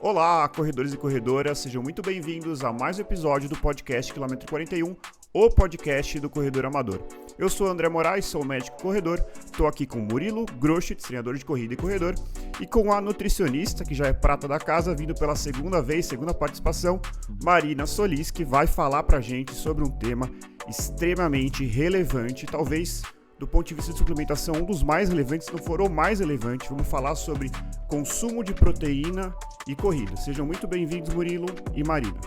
Olá, corredores e corredoras, sejam muito bem-vindos a mais um episódio do podcast Quilômetro 41, o podcast do corredor amador. Eu sou André Moraes, sou médico corredor, estou aqui com Murilo Groschitz, treinador de corrida e corredor, e com a nutricionista, que já é prata da casa, vindo pela segunda participação, Marina Solis, que vai falar pra gente sobre um tema extremamente relevante, talvez do ponto de vista de suplementação, um dos mais relevantes, se não for o mais relevante. Vamos falar sobre consumo de proteína e corrida. Sejam muito bem-vindos, Murilo e Marina.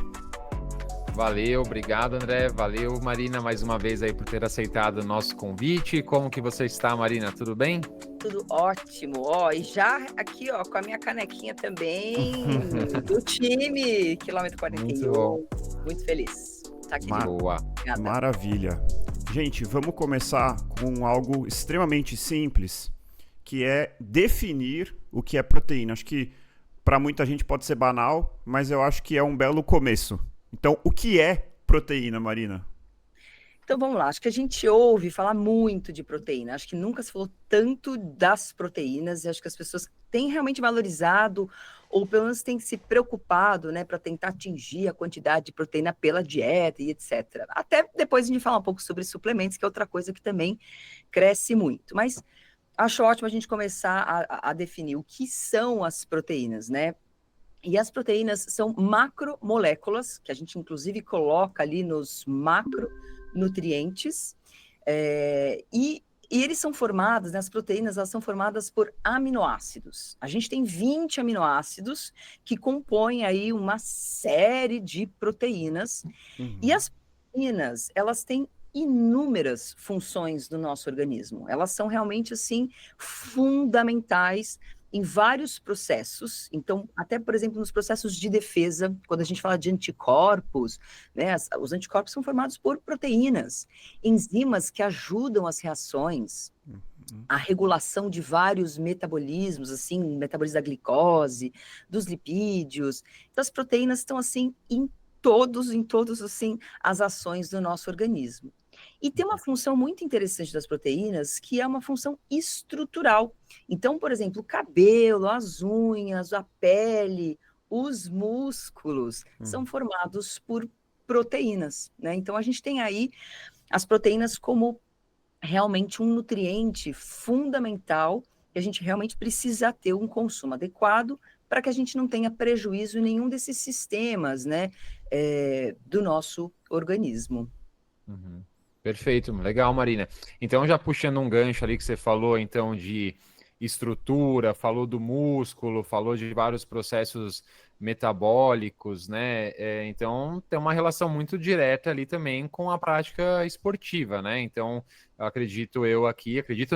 Valeu, obrigado, André. Valeu, Marina, mais uma vez aí por ter aceitado o nosso convite. Como que você está, Marina? Tudo bem? Tudo ótimo. E já aqui, com a minha canequinha também do time Quilômetro 41. Muito bom. Muito feliz. Tá aqui. Boa. Obrigada. Maravilha. Gente, vamos começar com algo extremamente simples, que é definir o que é proteína. Acho que para muita gente pode ser banal, mas eu acho que é um belo começo. Então, o que é proteína, Marina? Então vamos lá, acho que a gente ouve falar muito de proteína, acho que nunca se falou tanto das proteínas, e acho que as pessoas têm realmente valorizado, ou pelo menos têm se preocupado, né, para tentar atingir a quantidade de proteína pela dieta e etc. Até depois a gente falar um pouco sobre suplementos, que é outra coisa que também cresce muito, mas acho ótimo a gente começar a definir o que são as proteínas, né? E as proteínas são macromoléculas, que a gente inclusive coloca ali nos macronutrientes, e eles são formados, né, as proteínas, elas são formadas por aminoácidos. A gente tem 20 aminoácidos que compõem aí uma série de proteínas, e as proteínas, elas têm inúmeras funções no nosso organismo. Elas são realmente, assim, fundamentais em vários processos. Então, até, por exemplo, nos processos de defesa, quando a gente fala de anticorpos, né, os anticorpos são formados por proteínas, enzimas que ajudam as reações, a regulação de vários metabolismos, assim, metabolismo da glicose, dos lipídios. Então, as proteínas estão, assim, em todos, assim, as ações do nosso organismo. E tem uma função muito interessante das proteínas, que é uma função estrutural. Então, por exemplo, o cabelo, as unhas, a pele, os músculos são formados por proteínas, né? Então, a gente tem aí as proteínas como realmente um nutriente fundamental, que a gente realmente precisa ter um consumo adequado para que a gente não tenha prejuízo em nenhum desses sistemas, né, do nosso organismo. Perfeito, legal, Marina. Então, já puxando um gancho ali que você falou, então, de estrutura, falou do músculo, falou de vários processos metabólicos, né? Então, tem uma relação muito direta ali também com a prática esportiva, né? Então, acredito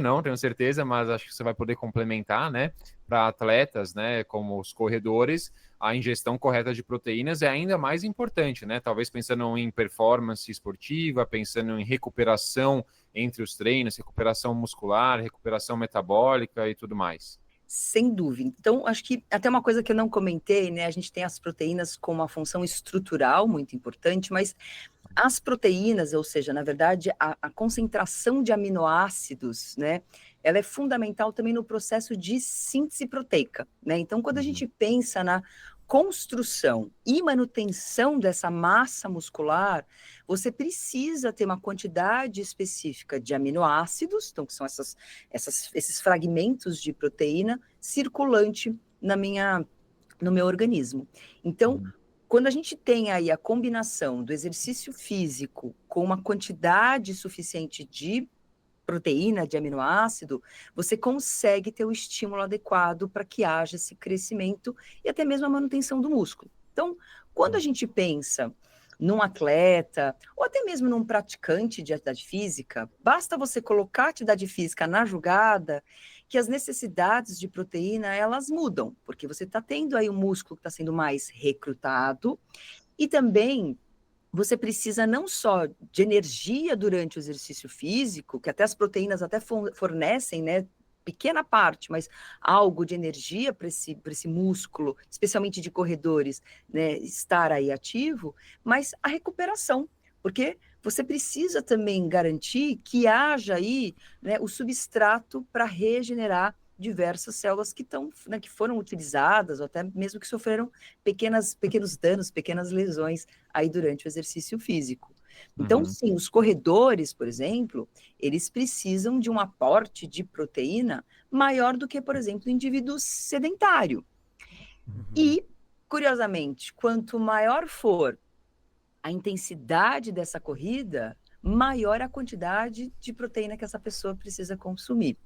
não, tenho certeza, mas acho que você vai poder complementar, né? Para atletas, né? Como os corredores, a ingestão correta de proteínas é ainda mais importante, né? Talvez pensando em performance esportiva, pensando em recuperação entre os treinos, recuperação muscular, recuperação metabólica e tudo mais. Sem dúvida. Então, acho que até uma coisa que eu não comentei, né? A gente tem as proteínas com uma função estrutural muito importante, mas as proteínas, ou seja, na verdade, a concentração de aminoácidos, né? Ela é fundamental também no processo de síntese proteica, né? Então, quando a gente pensa na construção e manutenção dessa massa muscular, você precisa ter uma quantidade específica de aminoácidos, então que são esses fragmentos de proteína circulante no meu organismo. Então, quando a gente tem aí a combinação do exercício físico com uma quantidade suficiente de proteína, de aminoácido, você consegue ter o estímulo adequado para que haja esse crescimento e até mesmo a manutenção do músculo. Então, quando a gente pensa num atleta, ou até mesmo num praticante de atividade física, basta você colocar a atividade física na jogada, que as necessidades de proteína, elas mudam, porque você está tendo aí um músculo que está sendo mais recrutado, e também você precisa não só de energia durante o exercício físico, que até as proteínas até fornecem, né, pequena parte, mas algo de energia para esse músculo, especialmente de corredores, né, estar aí ativo, mas a recuperação, porque você precisa também garantir que haja aí, né, o substrato para regenerar diversas células que estão, né, que foram utilizadas, ou até mesmo que sofreram pequenos danos, pequenas lesões aí durante o exercício físico. Então, sim, os corredores, por exemplo, eles precisam de um aporte de proteína maior do que, por exemplo, o indivíduo sedentário. E, curiosamente, quanto maior for a intensidade dessa corrida, maior a quantidade de proteína que essa pessoa precisa consumir.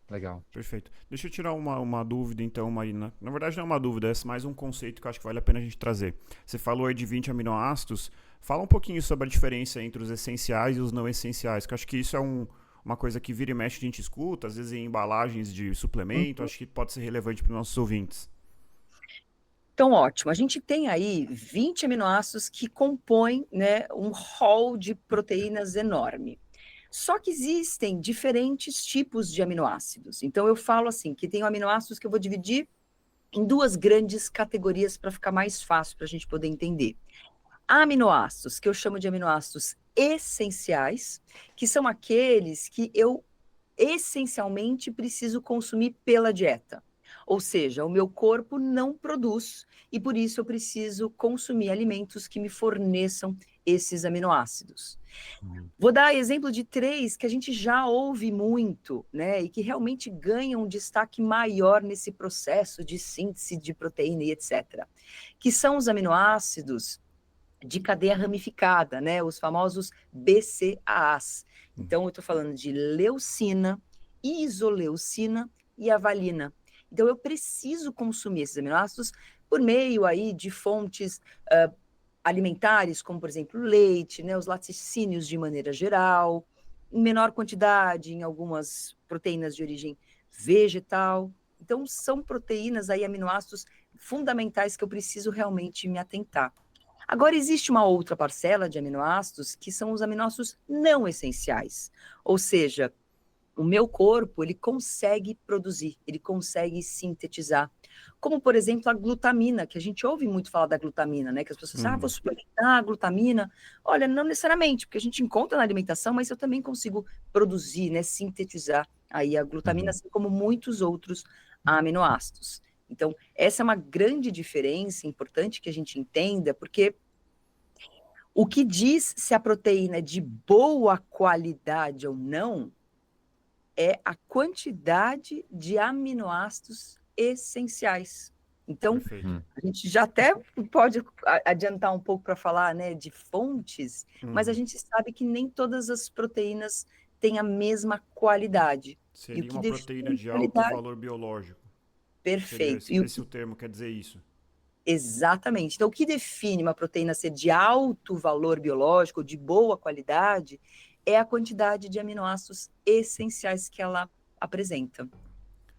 Legal. Perfeito. Deixa eu tirar uma dúvida, então, Marina. Na verdade, não é uma dúvida, é mais um conceito que eu acho que vale a pena a gente trazer. Você falou aí de 20 aminoácidos. Fala um pouquinho sobre a diferença entre os essenciais e os não essenciais, que eu acho que isso é uma coisa que vira e mexe a gente escuta, às vezes em embalagens de suplemento, acho que pode ser relevante para os nossos ouvintes. Então, ótimo. A gente tem aí 20 aminoácidos que compõem, né, um hall de proteínas enorme. Só que existem diferentes tipos de aminoácidos. Então, eu falo assim, que tem aminoácidos que eu vou dividir em duas grandes categorias para ficar mais fácil para a gente poder entender. Há aminoácidos que eu chamo de aminoácidos essenciais, que são aqueles que eu essencialmente preciso consumir pela dieta. Ou seja, o meu corpo não produz e por isso eu preciso consumir alimentos que me forneçam esses aminoácidos. Vou dar exemplo de 3 que a gente já ouve muito, né, e que realmente ganham um destaque maior nesse processo de síntese de proteína e etc. Que são os aminoácidos de cadeia ramificada, né, os famosos BCAAs. Então, eu estou falando de leucina, isoleucina e avalina. Então, eu preciso consumir esses aminoácidos por meio aí de fontes alimentares, como, por exemplo, leite, né, os laticínios de maneira geral, em menor quantidade em algumas proteínas de origem vegetal. Então, são proteínas aí, aminoácidos fundamentais que eu preciso realmente me atentar. Agora, existe uma outra parcela de aminoácidos que são os aminoácidos não essenciais, ou seja, o meu corpo, ele consegue produzir, ele consegue sintetizar. Como, por exemplo, a glutamina, que a gente ouve muito falar da glutamina, né? Que as pessoas vou suplementar a glutamina. Olha, não necessariamente, porque a gente encontra na alimentação, mas eu também consigo produzir, né? Sintetizar aí a glutamina, assim como muitos outros aminoácidos. Então, essa é uma grande diferença importante que a gente entenda, porque o que diz se a proteína é de boa qualidade ou não é a quantidade de aminoácidos essenciais. Então, a gente já até pode adiantar um pouco para falar, né, de fontes, mas a gente sabe que nem todas as proteínas têm a mesma qualidade. Seria E o que uma proteína de alto qualidade... valor biológico. Perfeito. Seria esse o termo quer dizer isso? Exatamente. Então, o que define uma proteína ser de alto valor biológico, de boa qualidade, é a quantidade de aminoácidos essenciais que ela apresenta.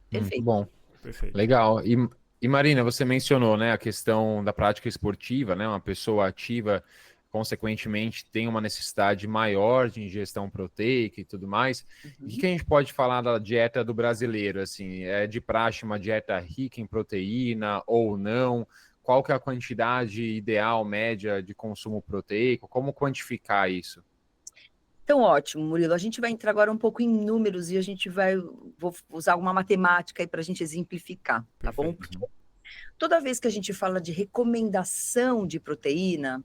Perfeito. Bom, Perfeito. legal. E Marina, você mencionou, né, a questão da prática esportiva, né? Uma pessoa ativa, consequentemente, tem uma necessidade maior de ingestão proteica e tudo mais. O que a gente pode falar da dieta do brasileiro? Assim, é de praxe uma dieta rica em proteína ou não? Qual que é a quantidade ideal, média de consumo proteico? Como quantificar isso? Então, ótimo, Murilo. A gente vai entrar agora um pouco em números e vou usar uma matemática aí para a gente exemplificar, tá bom? Porque toda vez que a gente fala de recomendação de proteína,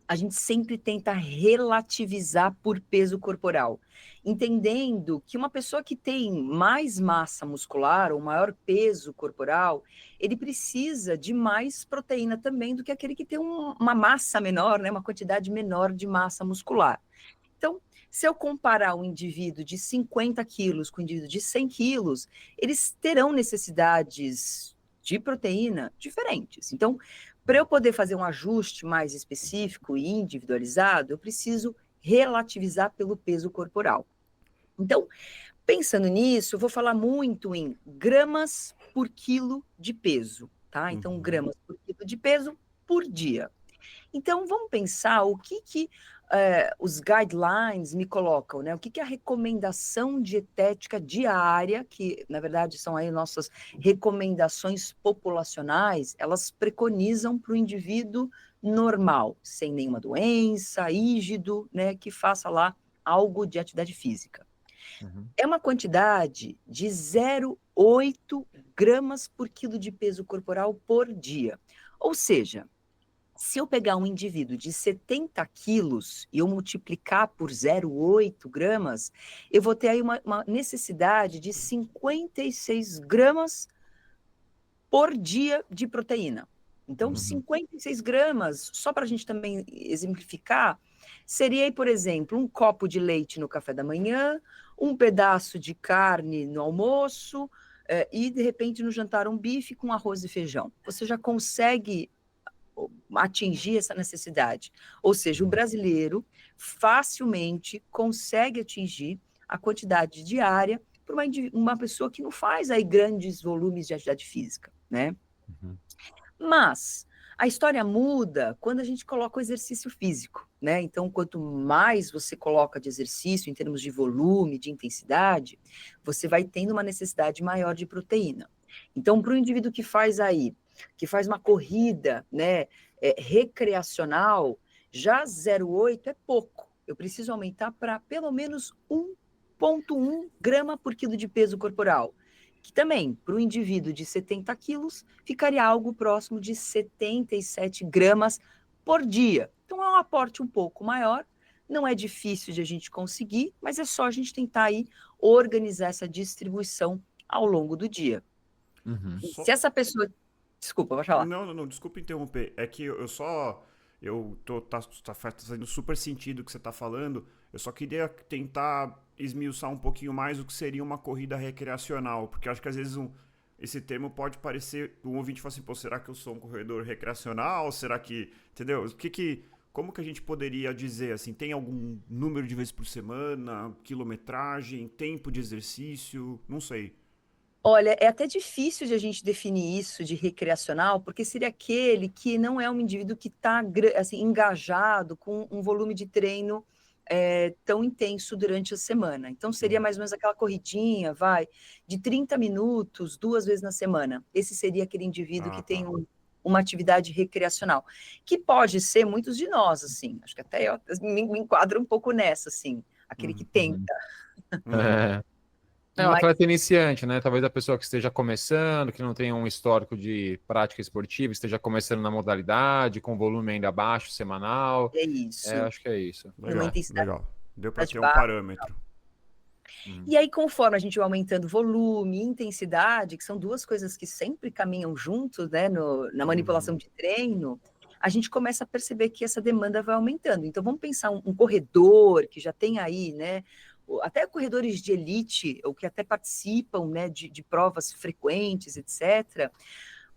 a gente sempre tenta relativizar por peso corporal, entendendo que uma pessoa que tem mais massa muscular ou maior peso corporal, ele precisa de mais proteína também do que aquele que tem uma massa menor, né, uma quantidade menor de massa muscular. Então, se eu comparar um indivíduo de 50 quilos com um indivíduo de 100 quilos, eles terão necessidades de proteína diferentes. Então, para eu poder fazer um ajuste mais específico e individualizado, eu preciso relativizar pelo peso corporal. Então, pensando nisso, eu vou falar muito em gramas por quilo de peso, tá? Então, gramas por quilo de peso por dia. Então, vamos pensar o que os guidelines me colocam, né? O que é a recomendação dietética diária, que, na verdade, são aí nossas recomendações populacionais, elas preconizam para o indivíduo normal, sem nenhuma doença, rígido, né? Que faça lá algo de atividade física. É uma quantidade de 0,8 0,8 gramas por quilo de peso corporal por dia. Ou seja, se eu pegar um indivíduo de 70 quilos e eu multiplicar por 0,8 gramas, eu vou ter aí uma necessidade de 56 gramas por dia de proteína. Então, 56 gramas, só para a gente também exemplificar, seria aí, por exemplo, um copo de leite no café da manhã, um pedaço de carne no almoço, e, de repente, no jantar, um bife com arroz e feijão. Você já consegue atingir essa necessidade. Ou seja, o brasileiro facilmente consegue atingir a quantidade diária para uma pessoa que não faz aí grandes volumes de atividade física, né? Mas a história muda quando a gente coloca o exercício físico, né? Então, quanto mais você coloca de exercício em termos de volume, de intensidade, você vai tendo uma necessidade maior de proteína. Então, para o indivíduo que faz uma corrida, né, recreacional, já 0,8 é pouco. Eu preciso aumentar para pelo menos 1,1 grama por quilo de peso corporal, que também, para o indivíduo de 70 quilos, ficaria algo próximo de 77 gramas por dia. Então, é um aporte um pouco maior, não é difícil de a gente conseguir, mas é só a gente tentar aí organizar essa distribuição ao longo do dia. Só- Se essa pessoa... Desculpa, pode falar. Não, desculpa interromper. É que eu só. Tá fazendo super sentido o que você tá falando. Eu só queria tentar esmiuçar um pouquinho mais o que seria uma corrida recreacional. Porque eu acho que às vezes esse termo pode parecer. Um ouvinte fala assim, pô, será que eu sou um corredor recreacional? Será que. Entendeu? Como que a gente poderia dizer assim? Tem algum número de vezes por semana? Quilometragem? Tempo de exercício? Não sei. Olha, é até difícil de a gente definir isso de recreacional, porque seria aquele que não é um indivíduo que está assim, engajado com um volume de treino tão intenso durante a semana. Então, seria mais ou menos aquela corridinha, de 30 minutos, 2 vezes na semana. Esse seria aquele indivíduo Ah, que tá. tem uma atividade recreacional, que pode ser muitos de nós, assim. Acho que até eu me enquadro um pouco nessa, assim, aquele que tenta. Uhum. É. É um Mas atleta iniciante, né? Talvez a pessoa que esteja começando, que não tenha um histórico de prática esportiva, esteja começando na modalidade, com volume ainda baixo, semanal. é É, isso, acho que é isso. numa Legal. intensidade Legal. Deu pra ter um baixa. parâmetro. Uhum. E aí, conforme a gente vai aumentando volume e intensidade, que são duas coisas que sempre caminham juntos, né, na manipulação de treino, a gente começa a perceber que essa demanda vai aumentando. Então, vamos pensar um corredor que já tem aí, né, até corredores de elite, ou que até participam, né, de provas frequentes, etc.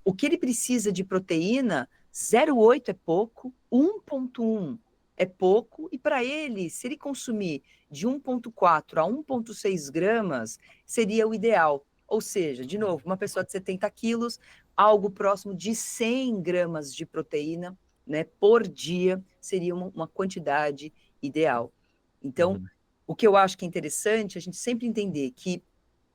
O que ele precisa de proteína, 0,8 é pouco, 1,1 é pouco, e para ele, se ele consumir de 1,4 a 1,6 gramas, seria o ideal. Ou seja, de novo, uma pessoa de 70 quilos, algo próximo de 100 gramas de proteína, né, por dia, seria uma quantidade ideal. Então, Uhum. o que eu acho que é interessante, a gente sempre entender que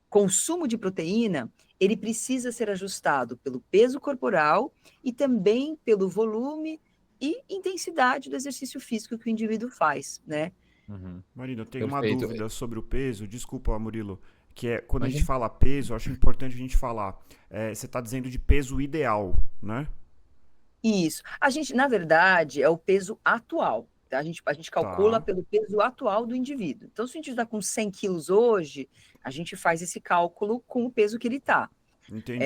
consumo de proteína, ele precisa ser ajustado pelo peso corporal e também pelo volume e intensidade do exercício físico que o indivíduo faz, né? Uhum. Marina, eu tenho uma Perfeito. dúvida sobre o peso. Desculpa, Murilo. Que é quando a gente Imagina. fala peso, eu acho importante a gente falar. Você está dizendo de peso ideal, né? Isso. A gente, na verdade, é o peso atual. Tá? A gente calcula Tá, pelo peso atual do indivíduo. Então, se o indivíduo está com 100 quilos hoje, a gente faz esse cálculo com o peso que ele está. entendi.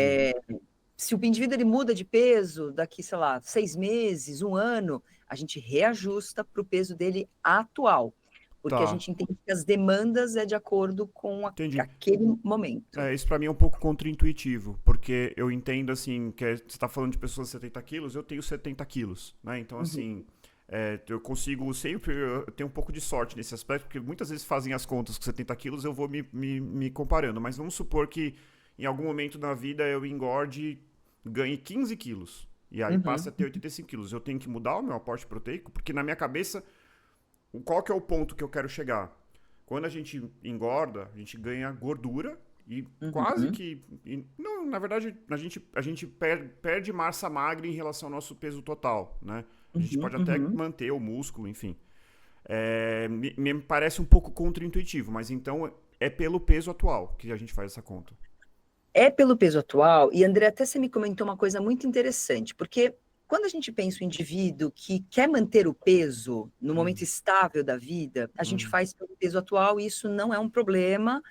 Se o indivíduo ele muda de peso daqui, sei lá, 6 meses, um ano, a gente reajusta para o peso dele atual, porque a Tá, gente entende que as demandas é de acordo com entendi. aquele momento. Isso pra mim é um pouco contraintuitivo, porque eu entendo assim, você tá falando de pessoas de 70 quilos, eu tenho 70 quilos, né? Então, Uhum. assim, eu consigo sempre, eu tenho um pouco de sorte nesse aspecto, porque muitas vezes fazem as contas com 70 quilos, eu vou me comparando, mas vamos supor que em algum momento da vida eu engorde, ganhe 15 quilos, e aí passa a Uhum. ter 85 quilos. Eu tenho que mudar o meu aporte proteico, porque na minha cabeça, qual que é o ponto que eu quero chegar? Quando a gente engorda, a gente ganha gordura e quase Uhum. que. Não, na verdade, a gente perde massa magra em relação ao nosso peso total, né? A gente Uhum. pode até Uhum. manter o músculo, enfim. Me parece um pouco contraintuitivo, mas então é pelo peso atual que a gente faz essa conta. É pelo peso atual, e André, até você me comentou uma coisa muito interessante, porque quando a gente pensa o indivíduo que quer manter o peso no momento estável da vida, a gente faz pelo peso atual e isso não é um problema,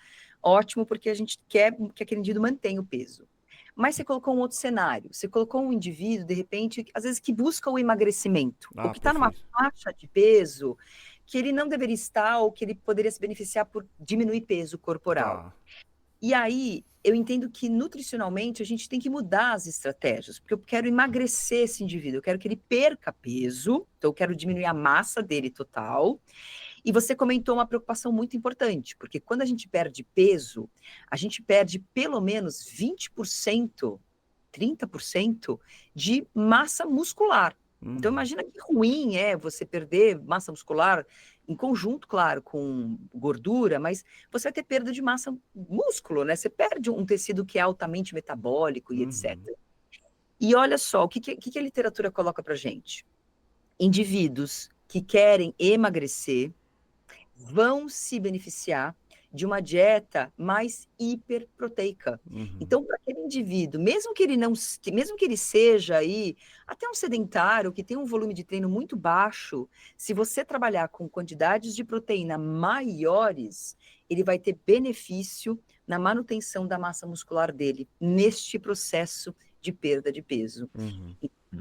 ótimo, porque a gente quer que aquele indivíduo mantenha o peso. Mas você colocou um outro cenário, você colocou um indivíduo, de repente, às vezes que busca o emagrecimento, ou que está numa Perfeito. faixa de peso que ele não deveria estar, ou que ele poderia se beneficiar por diminuir peso corporal. Tá. E aí, eu entendo que nutricionalmente a gente tem que mudar as estratégias, porque eu quero emagrecer esse indivíduo, eu quero que ele perca peso, então eu quero diminuir a massa dele total. E você comentou uma preocupação muito importante, porque quando a gente perde peso, a gente perde pelo menos 20%, 30% de massa muscular. Então, imagina que ruim é você perder massa muscular em conjunto, claro, com gordura, mas você vai ter perda de massa músculo, né? Você perde um tecido que é altamente metabólico e etc. E olha só, o que a literatura coloca pra gente? Indivíduos que querem emagrecer vão se beneficiar de uma dieta mais hiperproteica. Então, para aquele indivíduo, mesmo que ele não, mesmo que ele seja aí até um sedentário, que tem um volume de treino muito baixo, se você trabalhar com quantidades de proteína maiores, ele vai ter benefício na manutenção da massa muscular dele, neste processo de perda de peso.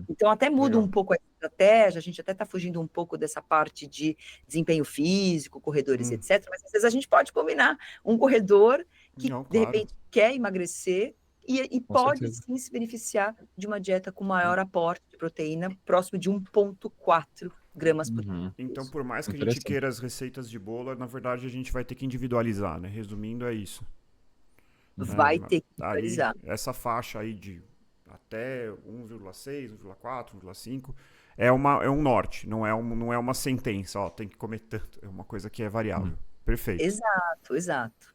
Então, até muda um pouco a estratégia, a gente até está fugindo um pouco dessa parte de desempenho físico, corredores, etc. Mas, às vezes, a gente pode combinar um corredor que, Não, de claro. repente, quer emagrecer e pode, certeza. sim, se beneficiar de uma dieta com maior aporte de proteína, próximo de 1,4 gramas por dia. Então, por mais que a gente Interessante. queira as receitas de bolo, na verdade a gente vai ter que individualizar, né? Resumindo, é isso. Vai Né? ter que Aí, priorizar. essa faixa aí de até 1,6, 1,4, 1,5 é um norte, não é uma sentença, ó, tem que comer tanto. É uma coisa que é variável. Perfeito. Exato, exato.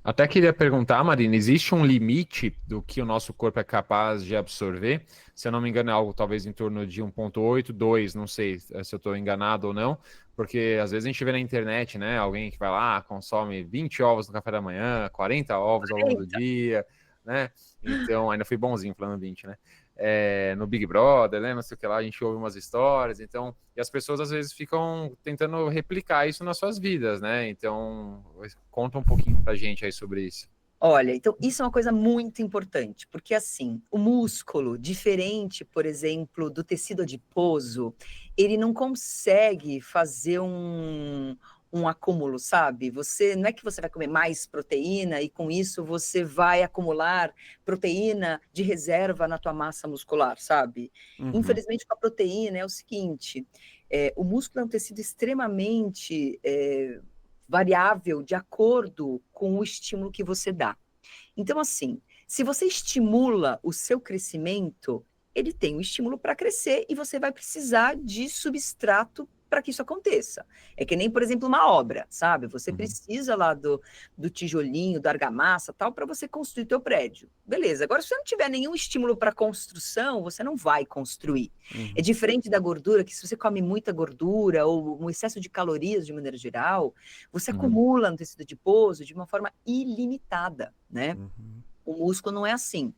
Até queria perguntar, Marina, existe um limite do que o nosso corpo é capaz de absorver? Se eu não me engano, é algo talvez em torno de 1,8, 2, não sei se eu estou enganado ou não, porque às vezes a gente vê na internet, né, alguém que vai lá, consome 20 ovos no café da manhã, 40 ovos ao longo do dia, né? Então, ainda fui bonzinho falando 20, né? No Big Brother, né? Não sei o que lá, a gente ouve umas histórias, então, e as pessoas às vezes ficam tentando replicar isso nas suas vidas, né? Então, conta um pouquinho pra gente aí sobre isso. Olha, então isso é uma coisa muito importante, porque assim, o músculo, diferente, por exemplo, do tecido adiposo, ele não consegue fazer um acúmulo, sabe? Você não é que você vai comer mais proteína e com isso você vai acumular proteína de reserva na tua massa muscular, sabe? Infelizmente, com a proteína é o seguinte, o músculo é um tecido extremamente variável de acordo com o estímulo que você dá. Então, assim, se você estimula o seu crescimento, ele tem um estímulo para crescer e você vai precisar de substrato para que isso aconteça. É que nem, por exemplo, uma obra, sabe? Você precisa lá do tijolinho, da argamassa, tal, para você construir teu prédio. Beleza. Agora, se você não tiver nenhum estímulo para construção, você não vai construir. É diferente da gordura, que se você come muita gordura ou um excesso de calorias, de maneira geral, você acumula no tecido adiposo de uma forma ilimitada, né? O músculo não é assim.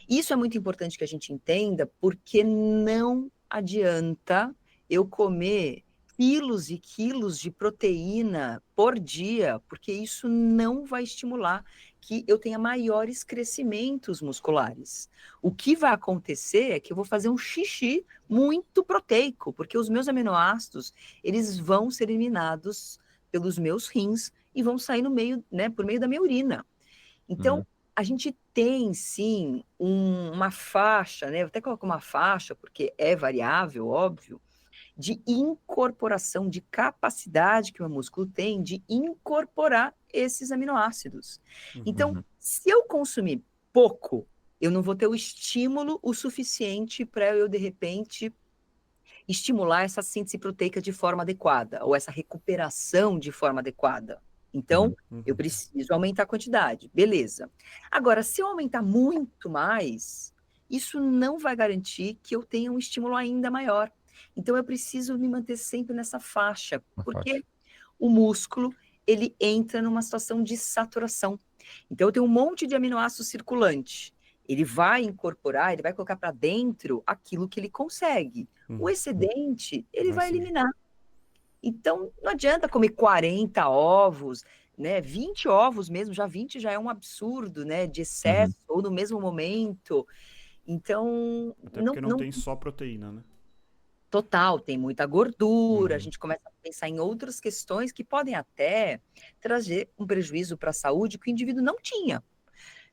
Isso é muito importante que a gente entenda, porque não adianta eu comer quilos e quilos de proteína por dia, porque isso não vai estimular que eu tenha maiores crescimentos musculares. O que vai acontecer é que eu vou fazer um xixi muito proteico, porque os meus aminoácidos, eles vão ser eliminados pelos meus rins e vão sair no meio, né, por meio da minha urina. Então, a gente tem, sim, uma faixa, né? Eu até coloco uma faixa, porque é variável, óbvio, de incorporação, de capacidade que o músculo tem de incorporar esses aminoácidos. Então, se eu consumir pouco, eu não vou ter o estímulo o suficiente para eu, de repente, estimular essa síntese proteica de forma adequada, ou essa recuperação de forma adequada. Então, eu preciso aumentar a quantidade, beleza. Agora, se eu aumentar muito mais, isso não vai garantir que eu tenha um estímulo ainda maior. Então, eu preciso me manter sempre nessa faixa, porque o músculo, ele entra numa situação de saturação. Então, eu tenho um monte de aminoácido circulante. Ele vai incorporar, ele vai colocar para dentro aquilo que ele consegue. O excedente, ele vai eliminar. Então, não adianta comer 40 ovos, né? 20 ovos mesmo, já 20 já é um absurdo, né? De excesso, ou no mesmo momento. Então, Até porque não tem só proteína, né? Total, tem muita gordura, a gente começa a pensar em outras questões que podem até trazer um prejuízo para a saúde que o indivíduo não tinha.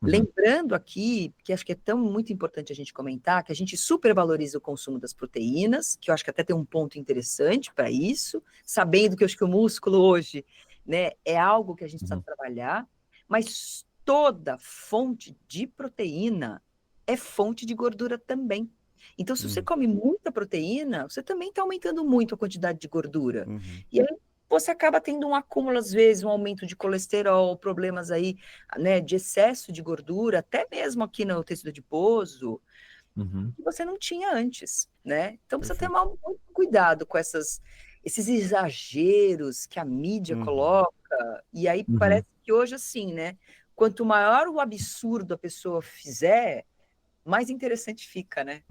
Lembrando aqui, que acho que é muito importante a gente comentar, que a gente supervaloriza o consumo das proteínas, que eu acho que até tem um ponto interessante para isso, sabendo que eu acho que o músculo hoje, né, é algo que a gente precisa trabalhar, mas toda fonte de proteína é fonte de gordura também. Então, se você come muita proteína, você também está aumentando muito a quantidade de gordura. E aí você acaba tendo um acúmulo, às vezes, um aumento de colesterol, problemas aí, né, de excesso de gordura, até mesmo aqui no tecido adiposo, que você não tinha antes, né? Então, precisa ter muito cuidado com esses exageros que a mídia coloca. E aí parece que hoje, assim, né? Quanto maior o absurdo a pessoa fizer, mais interessante fica, né?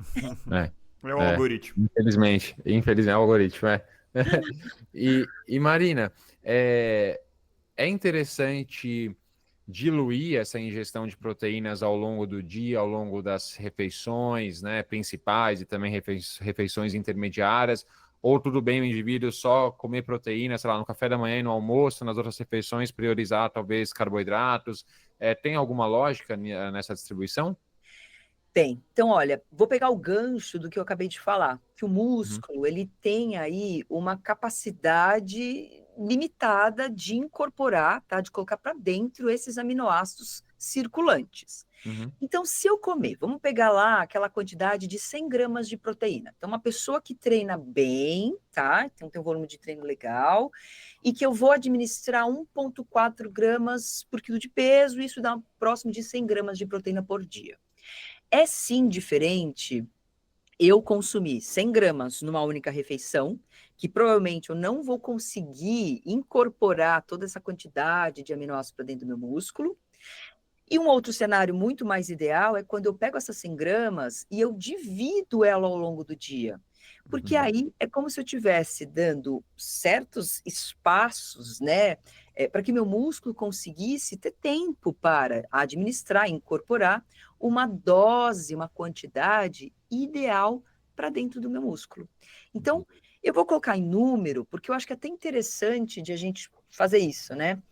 É o algoritmo. Infelizmente é o algoritmo, E Marina, é interessante diluir essa ingestão de proteínas ao longo do dia, ao longo das refeições, né, principais e também refeições intermediárias, ou tudo bem o indivíduo só comer proteína, sei lá, no café da manhã e no almoço, nas outras refeições priorizar talvez carboidratos, tem alguma lógica nessa distribuição? Tem. Então, olha, vou pegar o gancho do que eu acabei de falar, que o músculo, ele tem aí uma capacidade limitada de incorporar, tá? De colocar para dentro esses aminoácidos circulantes. Então, se eu comer, vamos pegar lá aquela quantidade de 100 gramas de proteína. Então, uma pessoa que treina bem, tá? Então, tem um volume de treino legal, e que eu vou administrar 1,4 gramas por quilo de peso, isso dá próximo de 100 gramas de proteína por dia. É sim diferente eu consumir 100 gramas numa única refeição, que provavelmente eu não vou conseguir incorporar toda essa quantidade de aminoácidos para dentro do meu músculo. E um outro cenário muito mais ideal é quando eu pego essas 100 gramas e eu divido ela ao longo do dia. Porque aí é como se eu estivesse dando certos espaços, né, para que meu músculo conseguisse ter tempo para administrar, incorporar uma dose, uma quantidade ideal para dentro do meu músculo. Então, eu vou colocar em número, porque eu acho que é até interessante de a gente fazer isso, né?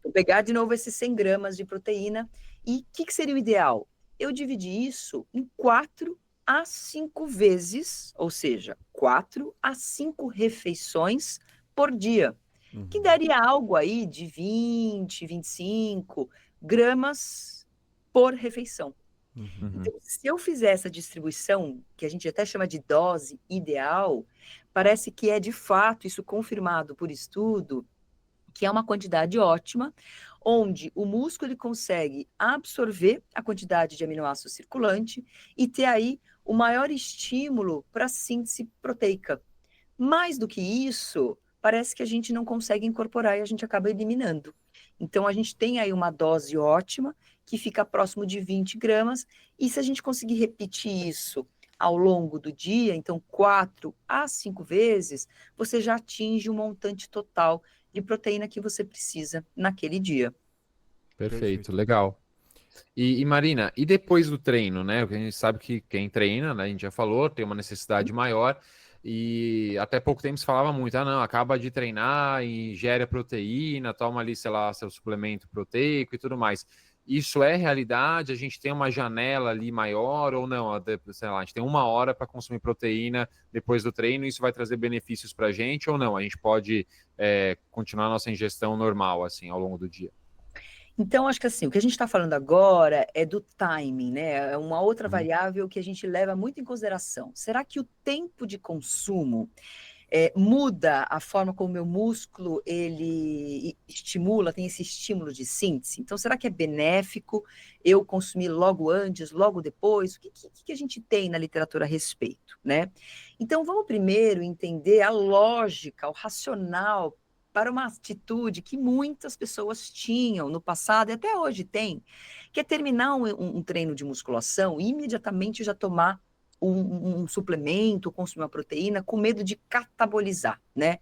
Vou pegar de novo esses 100 gramas de proteína e o que seria o ideal? Eu dividir isso em 4 a 5 vezes, ou seja, 4 a 5 refeições por dia, que daria algo aí de 20, 25 gramas por refeição. Então, se eu fizer essa distribuição, que a gente até chama de dose ideal, parece que é de fato isso confirmado por estudo, que é uma quantidade ótima, onde o músculo ele consegue absorver a quantidade de aminoácido circulante e ter aí o maior estímulo para a síntese proteica. Mais do que isso, parece que a gente não consegue incorporar e a gente acaba eliminando. Então, a gente tem aí uma dose ótima, que fica próximo de 20 gramas, e se a gente conseguir repetir isso ao longo do dia, então 4 a 5 vezes, você já atinge o montante total de proteína que você precisa naquele dia. Perfeito, legal. E Marina, e depois do treino, né? Porque a gente sabe que quem treina, né? A gente já falou, tem uma necessidade maior. E até pouco tempo se falava muito, não, acaba de treinar, ingere a proteína, toma ali, sei lá, seu suplemento proteico e tudo mais. Isso é realidade? A gente tem uma janela ali maior ou não? Sei lá, a gente tem 1 hora para consumir proteína depois do treino, isso vai trazer benefícios para a gente ou não? A gente pode continuar a nossa ingestão normal, assim, ao longo do dia? Então, acho que assim, o que a gente está falando agora é do timing, né? É uma outra variável que a gente leva muito em consideração. Será que o tempo de consumo muda a forma como o meu músculo ele estimula, tem esse estímulo de síntese? Então, será que é benéfico eu consumir logo antes, logo depois? O que a gente tem na literatura a respeito, né? Então, vamos primeiro entender a lógica, o racional para uma atitude que muitas pessoas tinham no passado e até hoje tem, que é terminar um treino de musculação e imediatamente já tomar um suplemento, consumir uma proteína, com medo de catabolizar, né?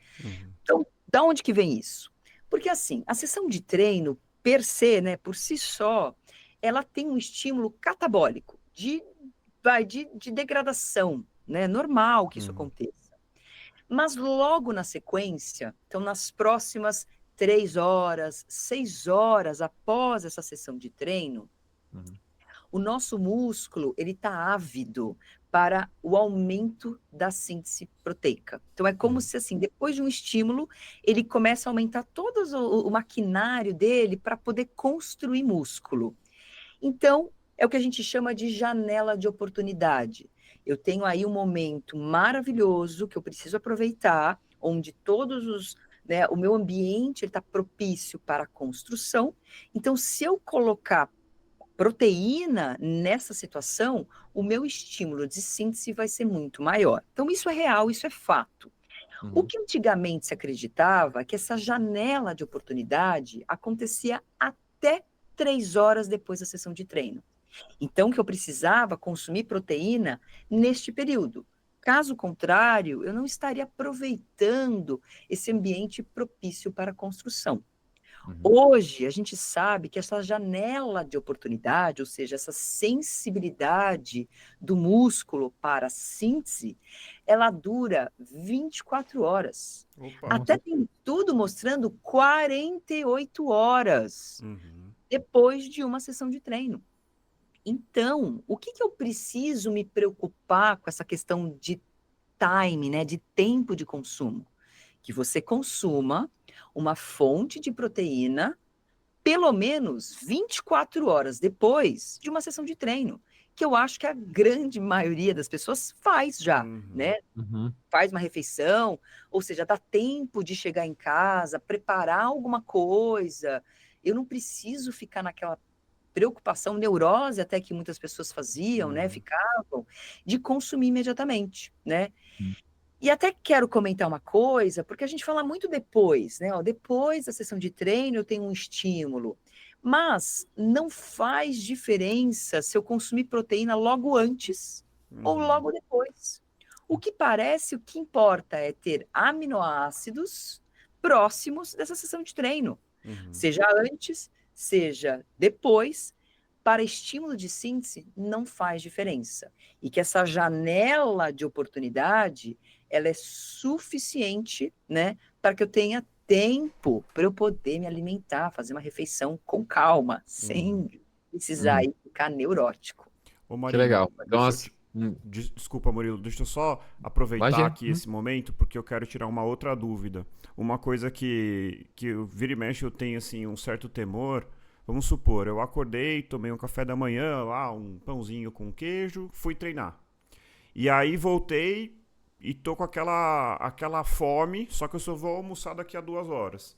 Então, da onde que vem isso? Porque assim, a sessão de treino, per se, né, por si só, ela tem um estímulo catabólico, de degradação, né? Normal que isso aconteça. Mas logo na sequência, então nas próximas 3 horas, 6 horas após essa sessão de treino, o nosso músculo, ele está ávido para o aumento da síntese proteica. Então, é como se, assim, depois de um estímulo, ele começa a aumentar todo o maquinário dele para poder construir músculo. Então, é o que a gente chama de janela de oportunidade. Eu tenho aí um momento maravilhoso que eu preciso aproveitar, onde todos os, né, o meu ambiente está propício para a construção. Então, se eu colocar proteína nessa situação, o meu estímulo de síntese vai ser muito maior. Então, isso é real, isso é fato. O que antigamente se acreditava é que essa janela de oportunidade acontecia até 3 horas depois da sessão de treino. Então, que eu precisava consumir proteína neste período. Caso contrário, eu não estaria aproveitando esse ambiente propício para a construção. Hoje, a gente sabe que essa janela de oportunidade, ou seja, essa sensibilidade do músculo para a síntese, ela dura 24 horas. Opa. Até tem tudo mostrando 48 horas depois de uma sessão de treino. Então, o que eu preciso me preocupar com essa questão de time, né, de tempo de consumo? Que você consuma uma fonte de proteína pelo menos 24 horas depois de uma sessão de treino, que eu acho que a grande maioria das pessoas faz já, né? Faz uma refeição, ou seja, dá tempo de chegar em casa, preparar alguma coisa. Eu não preciso ficar naquela preocupação, neurose até que muitas pessoas faziam, né? Ficavam, de consumir imediatamente, né? E até quero comentar uma coisa, porque a gente fala muito depois, né? Ó, depois da sessão de treino eu tenho um estímulo, mas não faz diferença se eu consumir proteína logo antes ou logo depois. O que parece, o que importa é ter aminoácidos próximos dessa sessão de treino, seja antes, seja depois. Para estímulo de síntese, não faz diferença. E que essa janela de oportunidade, ela é suficiente, né, para que eu tenha tempo para eu poder me alimentar, fazer uma refeição com calma, sem precisar aí ficar neurótico. Ô, Que Marina, legal. Então, desculpa, Murilo, deixa eu só aproveitar Imagina. aqui esse momento, porque eu quero tirar uma outra dúvida. Uma coisa que vira e mexe eu tenho, assim, um certo temor. Vamos supor, eu acordei, tomei um café da manhã, lá, um pãozinho com queijo, fui treinar. E aí voltei e tô com aquela fome, só que eu só vou almoçar daqui a 2 horas.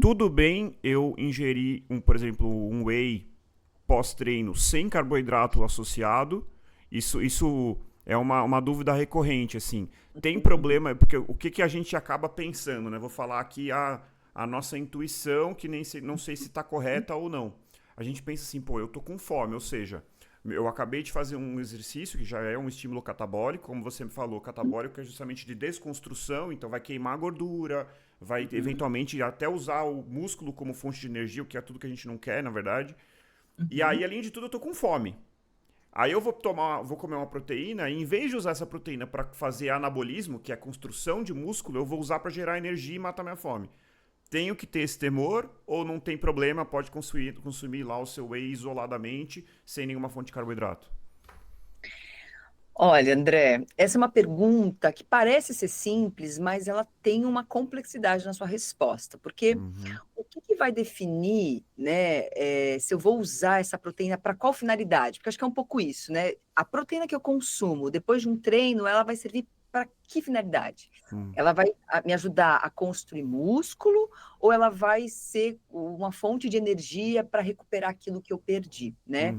Tudo bem eu ingerir, por exemplo, um whey pós-treino sem carboidrato associado? Isso é uma dúvida recorrente, assim. Tem problema, porque o que a gente acaba pensando, né? Vou falar aqui a nossa intuição, que não sei se está correta ou não. A gente pensa assim, pô, eu tô com fome, ou seja, eu acabei de fazer um exercício que já é um estímulo catabólico, como você me falou, catabólico é justamente de desconstrução, então vai queimar gordura, vai eventualmente até usar o músculo como fonte de energia, o que é tudo que a gente não quer, na verdade. E aí, além de tudo, eu tô com fome. Aí eu vou comer uma proteína e em vez de usar essa proteína para fazer anabolismo, que é a construção de músculo, eu vou usar para gerar energia e matar minha fome. Tenho que ter esse temor ou não tem problema, pode consumir lá o seu whey isoladamente, sem nenhuma fonte de carboidrato? Olha, André, essa é uma pergunta que parece ser simples, mas ela tem uma complexidade na sua resposta, porque o que vai definir, né, se eu vou usar essa proteína para qual finalidade? Porque acho que é um pouco isso, né? A proteína que eu consumo depois de um treino, ela vai servir para que finalidade? Ela vai me ajudar a construir músculo ou ela vai ser uma fonte de energia para recuperar aquilo que eu perdi, né?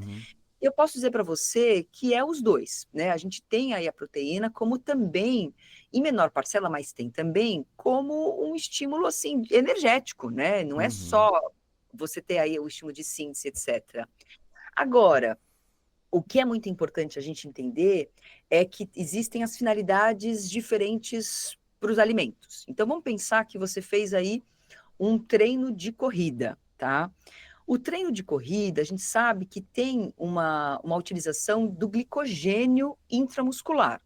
Eu posso dizer para você que é os dois, né? A gente tem aí a proteína como também, em menor parcela, mas tem também como um estímulo assim energético, né? Não é Uhum. só você ter aí o estímulo de síntese, etc. Agora, o que é muito importante a gente entender é que existem as finalidades diferentes para os alimentos. Então, vamos pensar que você fez aí um treino de corrida, tá? O treino de corrida, a gente sabe que tem uma utilização do glicogênio intramuscular.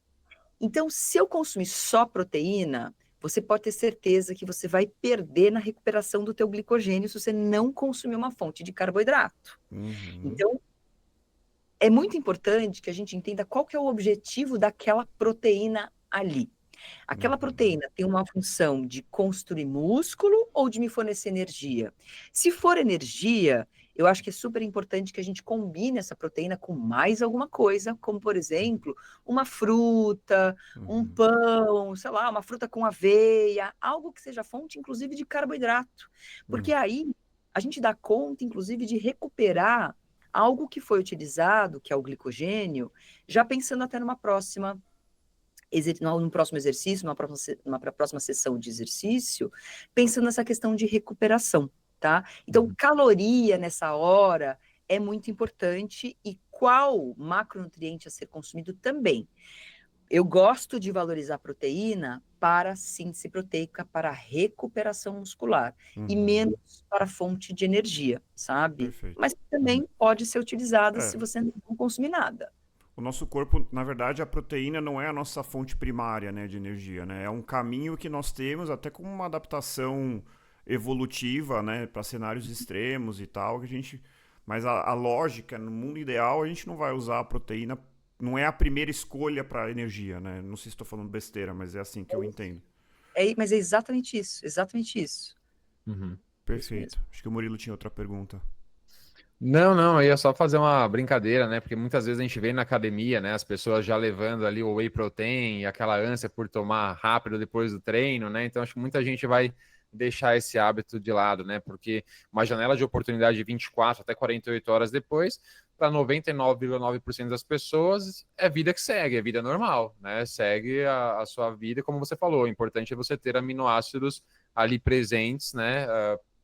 Então, se eu consumir só proteína, você pode ter certeza que você vai perder na recuperação do teu glicogênio se você não consumir uma fonte de carboidrato. Uhum. Então, é muito importante que a gente entenda qual que é o objetivo daquela proteína ali. Aquela Uhum. proteína tem uma função de construir músculo ou de me fornecer energia? Se for energia, eu acho que é super importante que a gente combine essa proteína com mais alguma coisa, como, por exemplo, uma fruta, um Uhum. pão, sei lá, uma fruta com aveia, algo que seja fonte, inclusive, de carboidrato. Porque Uhum. aí a gente dá conta, inclusive, de recuperar algo que foi utilizado, que é o glicogênio, já pensando até numa próxima no próximo exercício, numa próxima sessão de exercício, pensando nessa questão de recuperação, tá? Então, Uhum. caloria nessa hora é muito importante e qual macronutriente a ser consumido também. Eu gosto de valorizar a proteína para síntese proteica, para recuperação muscular e Uhum. menos para fonte de energia, sabe? Perfeito. Mas também pode ser utilizada se É, você não consumir nada. o nosso corpo, na verdade, a proteína não é a nossa fonte primária, né, de energia, né? É um caminho que nós temos, até com uma adaptação evolutiva, né, para cenários extremos e tal, que a gente... Mas a lógica, no mundo ideal, a gente não vai usar a proteína, não é a primeira escolha para energia, né? Não sei se estou falando besteira, mas é assim que eu entendo. Mas é exatamente isso, exatamente isso. Uhum. É isso Perfeito. mesmo. Acho que o Murilo tinha outra pergunta. Não, não, aí é só fazer uma brincadeira, né? Porque muitas vezes a gente vê na academia, né? As pessoas já levando ali o whey protein e aquela ânsia por tomar rápido depois do treino, né? Então acho que muita gente vai deixar esse hábito de lado, né? Porque uma janela de oportunidade de 24 até 48 horas depois, para 99,9% das pessoas, é vida que segue, é vida normal, né? Segue a sua vida, como você falou. O importante é você ter aminoácidos ali presentes, né?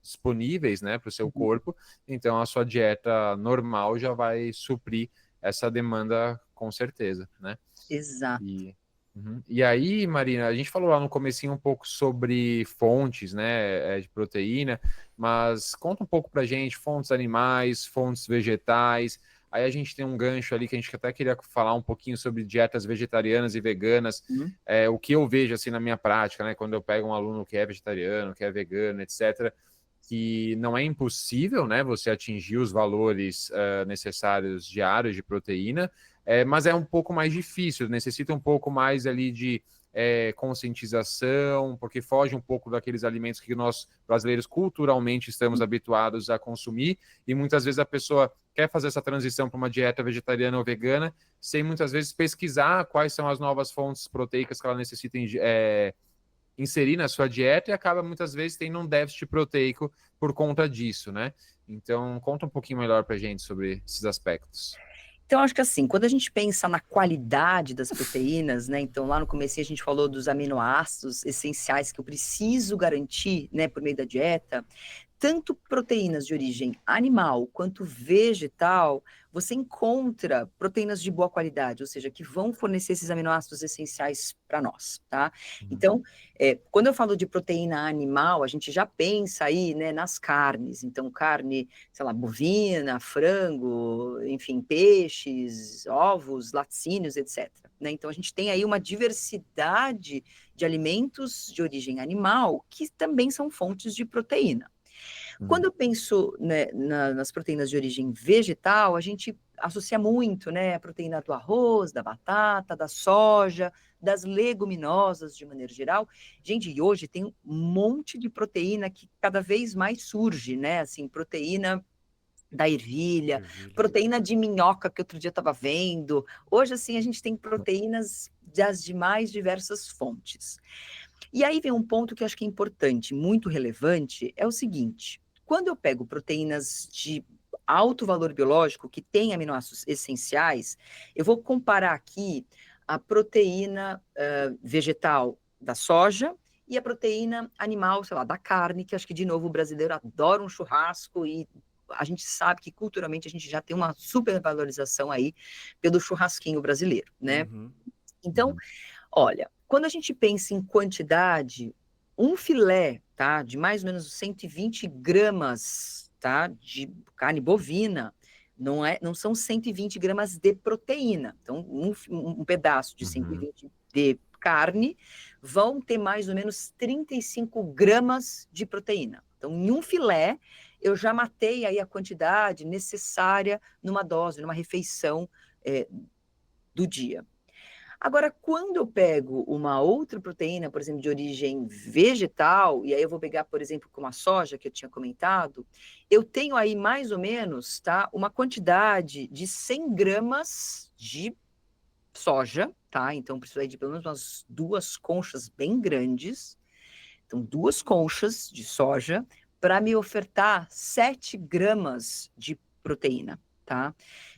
Disponíveis, né, para o seu Uhum. corpo, então a sua dieta normal já vai suprir essa demanda com certeza, né? Exato. E, uhum. E aí, Marina, a gente falou lá no comecinho um pouco sobre fontes, né, de proteína, mas conta um pouco pra gente, fontes animais, fontes vegetais. Aí a gente tem um gancho ali que a gente até queria falar um pouquinho sobre dietas vegetarianas e veganas, Uhum. o que eu vejo assim na minha prática, né, quando eu pego um aluno que é vegetariano, que é vegano, etc., que não é impossível, né, você atingir os valores necessários diários de proteína, mas é um pouco mais difícil, necessita um pouco mais ali de conscientização, porque foge um pouco daqueles alimentos que nós brasileiros culturalmente estamos habituados a consumir, e muitas vezes a pessoa quer fazer essa transição para uma dieta vegetariana ou vegana, sem muitas vezes pesquisar quais são as novas fontes proteicas que ela necessita inserir na sua dieta e acaba muitas vezes tendo um déficit proteico por conta disso, né? Então, conta um pouquinho melhor para a gente sobre esses aspectos. Então, acho que assim, quando a gente pensa na qualidade das proteínas, né? Então, lá no começo a gente falou dos aminoácidos essenciais que eu preciso garantir, né, por meio da dieta. Tanto proteínas de origem animal quanto vegetal, você encontra proteínas de boa qualidade, ou seja, que vão fornecer esses aminoácidos essenciais para nós, tá? Então, quando eu falo de proteína animal, a gente já pensa aí, né, nas carnes. Então, carne, sei lá, bovina, frango, enfim, peixes, ovos, laticínios, etc. Né? Então, a gente tem aí uma diversidade de alimentos de origem animal que também são fontes de proteína. Quando Uhum. eu penso, né, nas proteínas de origem vegetal, a gente associa muito, né, a proteína do arroz, da batata, da soja, das leguminosas de maneira geral. Gente, e hoje tem um monte de proteína que cada vez mais surge, né? Assim, proteína da ervilha, Ervilha. proteína de minhoca que outro dia estava vendo. Hoje, assim, a gente tem proteínas das de mais diversas fontes. E aí vem um ponto que eu acho que é importante, muito relevante, é o seguinte: quando eu pego proteínas de alto valor biológico, que tem aminoácidos essenciais, eu vou comparar aqui a proteína vegetal da soja e a proteína animal, sei lá, da carne, que acho que, de novo, o brasileiro adora um churrasco e a gente sabe que culturalmente a gente já tem uma supervalorização aí pelo churrasquinho brasileiro, né? Uhum. Então, olha, quando a gente pensa em quantidade, um filé, tá, de mais ou menos 120 gramas, tá, de carne bovina, não são 120 gramas de proteína. Então, um pedaço de 120 de carne vão ter mais ou menos 35 gramas de proteína. Então, em um filé, eu já matei aí a quantidade necessária numa dose, numa refeição do dia. Agora, quando eu pego uma outra proteína, por exemplo, de origem vegetal, e aí eu vou pegar, por exemplo, como a soja, que eu tinha comentado, eu tenho aí mais ou menos, tá, uma quantidade de 100 gramas de soja, tá? Então, preciso aí de pelo menos umas 2 conchas bem grandes. Então, 2 conchas de soja para me ofertar 7 gramas de proteína, tá?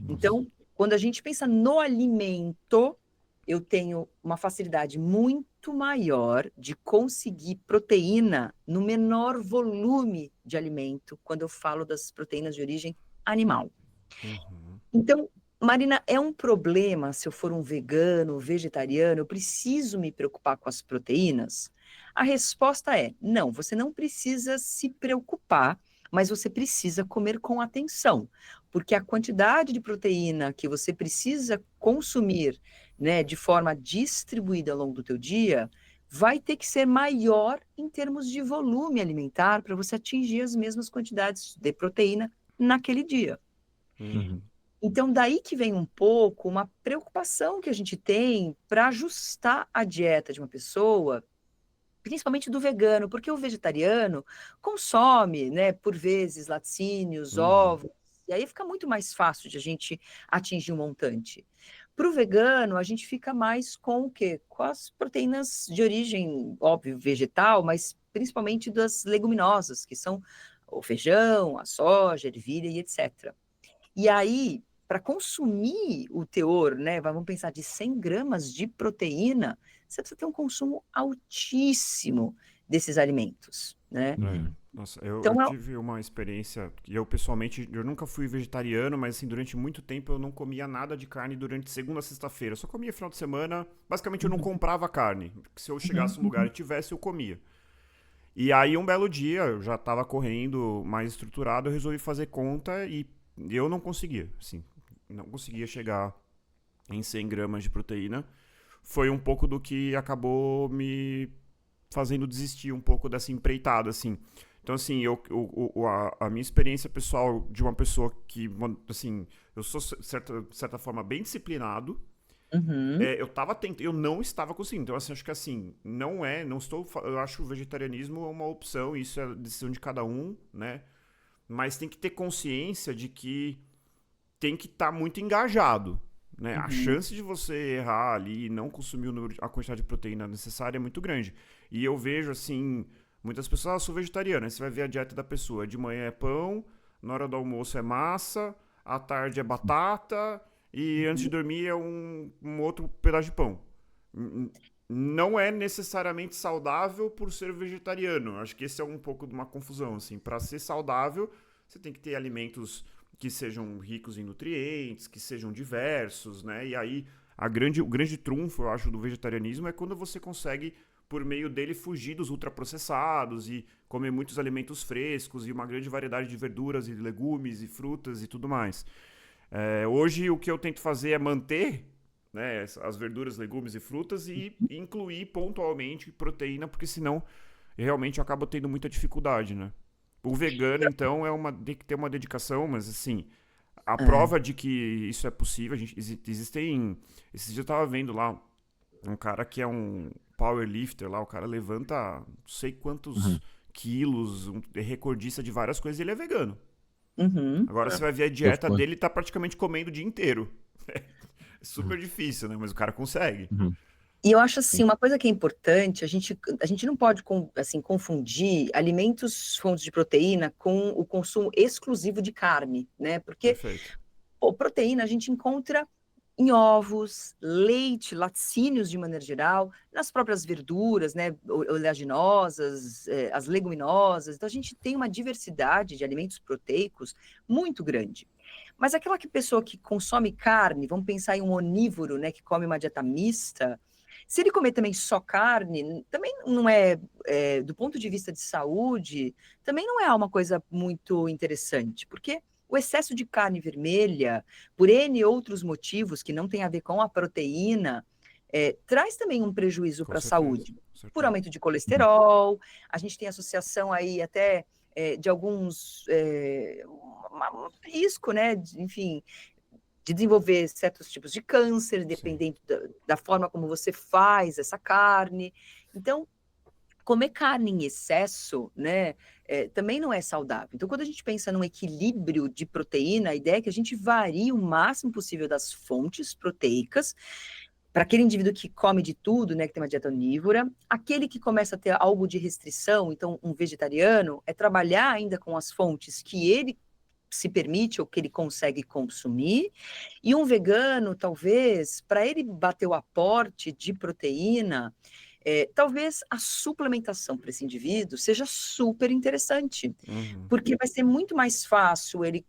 Então, quando a gente pensa no alimento, eu tenho uma facilidade muito maior de conseguir proteína no menor volume de alimento quando eu falo das proteínas de origem animal. Uhum. Então, Marina, é um problema se eu for um vegano, vegetariano, eu preciso me preocupar com as proteínas? A resposta é: não, você não precisa se preocupar, mas você precisa comer com atenção, porque a quantidade de proteína que você precisa consumir, né, de forma distribuída ao longo do teu dia, vai ter que ser maior em termos de volume alimentar para você atingir as mesmas quantidades de proteína naquele dia. Uhum. Então, daí que vem um pouco uma preocupação que a gente tem para ajustar a dieta de uma pessoa, principalmente do vegano, porque o vegetariano consome, né, por vezes, laticínios, Uhum. ovos, e aí fica muito mais fácil de a gente atingir um montante. Para o vegano, a gente fica mais com o quê? Com as proteínas de origem, óbvio, vegetal, mas principalmente das leguminosas, que são o feijão, a soja, a ervilha e etc. E aí, para consumir o teor, né, vamos pensar de 100 gramas de proteína, você precisa ter um consumo altíssimo desses alimentos, né? Nossa, eu Então, tive uma experiência, e eu pessoalmente, eu nunca fui vegetariano, mas assim, durante muito tempo eu não comia nada de carne durante segunda a sexta-feira. Eu só comia final de semana, basicamente eu não comprava carne. Porque se eu chegasse num lugar e tivesse, eu comia. E aí um belo dia, eu já tava correndo mais estruturado, eu resolvi fazer conta e eu não conseguia, assim, não conseguia chegar em 100 gramas de proteína. Foi um pouco do que acabou me fazendo desistir um pouco dessa empreitada, assim. Então, assim, a minha experiência pessoal de uma pessoa que, assim, eu sou, de certa forma, bem disciplinado. uhum, Eu não estava conseguindo. Então, assim, acho que, assim, eu acho o vegetarianismo uma opção, isso é decisão de cada um, né? Mas tem que ter consciência de que tem que estar muito engajado, né? A uhum, chance de você errar ali e não consumir a quantidade de proteína necessária é muito grande. E eu vejo, assim, muitas pessoas, eu sou vegetariano, aí você vai ver a dieta da pessoa. De manhã é pão, na hora do almoço é massa, à tarde é batata e antes de dormir é um outro pedaço de pão. Não é necessariamente saudável por ser vegetariano. Acho que esse é um pouco de uma confusão, assim. Para ser saudável, você tem que ter alimentos que sejam ricos em nutrientes, que sejam diversos, né? E aí o grande trunfo, eu acho, do vegetarianismo é quando você consegue, por meio dele, fugir dos ultraprocessados e comer muitos alimentos frescos e uma grande variedade de verduras e legumes e frutas e tudo mais. Hoje o que eu tento fazer é manter, né, as verduras, legumes e frutas e incluir pontualmente proteína, porque senão realmente eu acabo tendo muita dificuldade, né? O vegano, então, tem que ter uma dedicação, mas assim, a é, prova de que isso é possível, existem. Esses dias eu tava vendo lá um cara que é um powerlifter lá, o cara levanta não sei quantos quilos, é recordista de várias coisas, e ele é vegano. uhum. Agora você vai ver a Eu dieta fui. dele, tá praticamente comendo o dia inteiro. É super difícil, né? Mas o cara consegue. E eu acho assim, uma coisa que é importante, a gente não pode assim, confundir alimentos fontes de proteína com o consumo exclusivo de carne, né? Porque Perfeito. proteína a gente encontra em ovos, leite, laticínios de maneira geral, nas próprias verduras, né, oleaginosas, as leguminosas. Então, a gente tem uma diversidade de alimentos proteicos muito grande. Mas aquela pessoa que consome carne, vamos pensar em um onívoro, né, que come uma dieta mista, se ele comer também só carne, também não do ponto de vista de saúde, também não é uma coisa muito interessante, porque o excesso de carne vermelha, por N outros motivos que não tem a ver com a proteína, traz também um prejuízo Com para a certeza. saúde. Por Certeza. aumento de colesterol, a gente tem associação aí até de alguns um risco, né? Enfim, de desenvolver certos tipos de câncer, dependendo da forma como você faz essa carne. Então, comer carne em excesso, né, também não é saudável. Então, quando a gente pensa num equilíbrio de proteína, a ideia é que a gente varie o máximo possível das fontes proteicas, para aquele indivíduo que come de tudo, né, que tem uma dieta onívora, aquele que começa a ter algo de restrição, então um vegetariano, é trabalhar ainda com as fontes que ele se permite ou que ele consegue consumir, e um vegano, talvez, para ele bater o aporte de proteína, talvez a suplementação para esse indivíduo seja super interessante, Uhum. porque vai ser muito mais fácil ele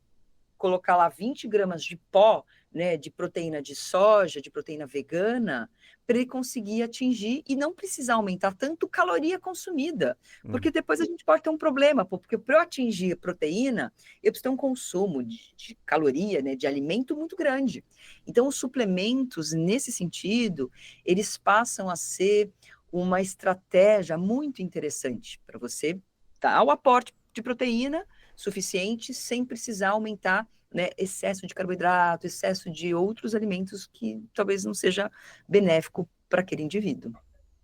colocar lá 20 gramas de pó, né, de proteína de soja, de proteína vegana, para ele conseguir atingir e não precisar aumentar tanto caloria consumida, porque depois a gente pode ter um problema, porque para eu atingir a proteína, eu preciso ter um consumo de caloria, né, de alimento muito grande. Então, os suplementos, nesse sentido, eles passam a ser uma estratégia muito interessante para você dar o aporte de proteína suficiente sem precisar aumentar, né, excesso de carboidrato, excesso de outros alimentos que talvez não seja benéfico para aquele indivíduo.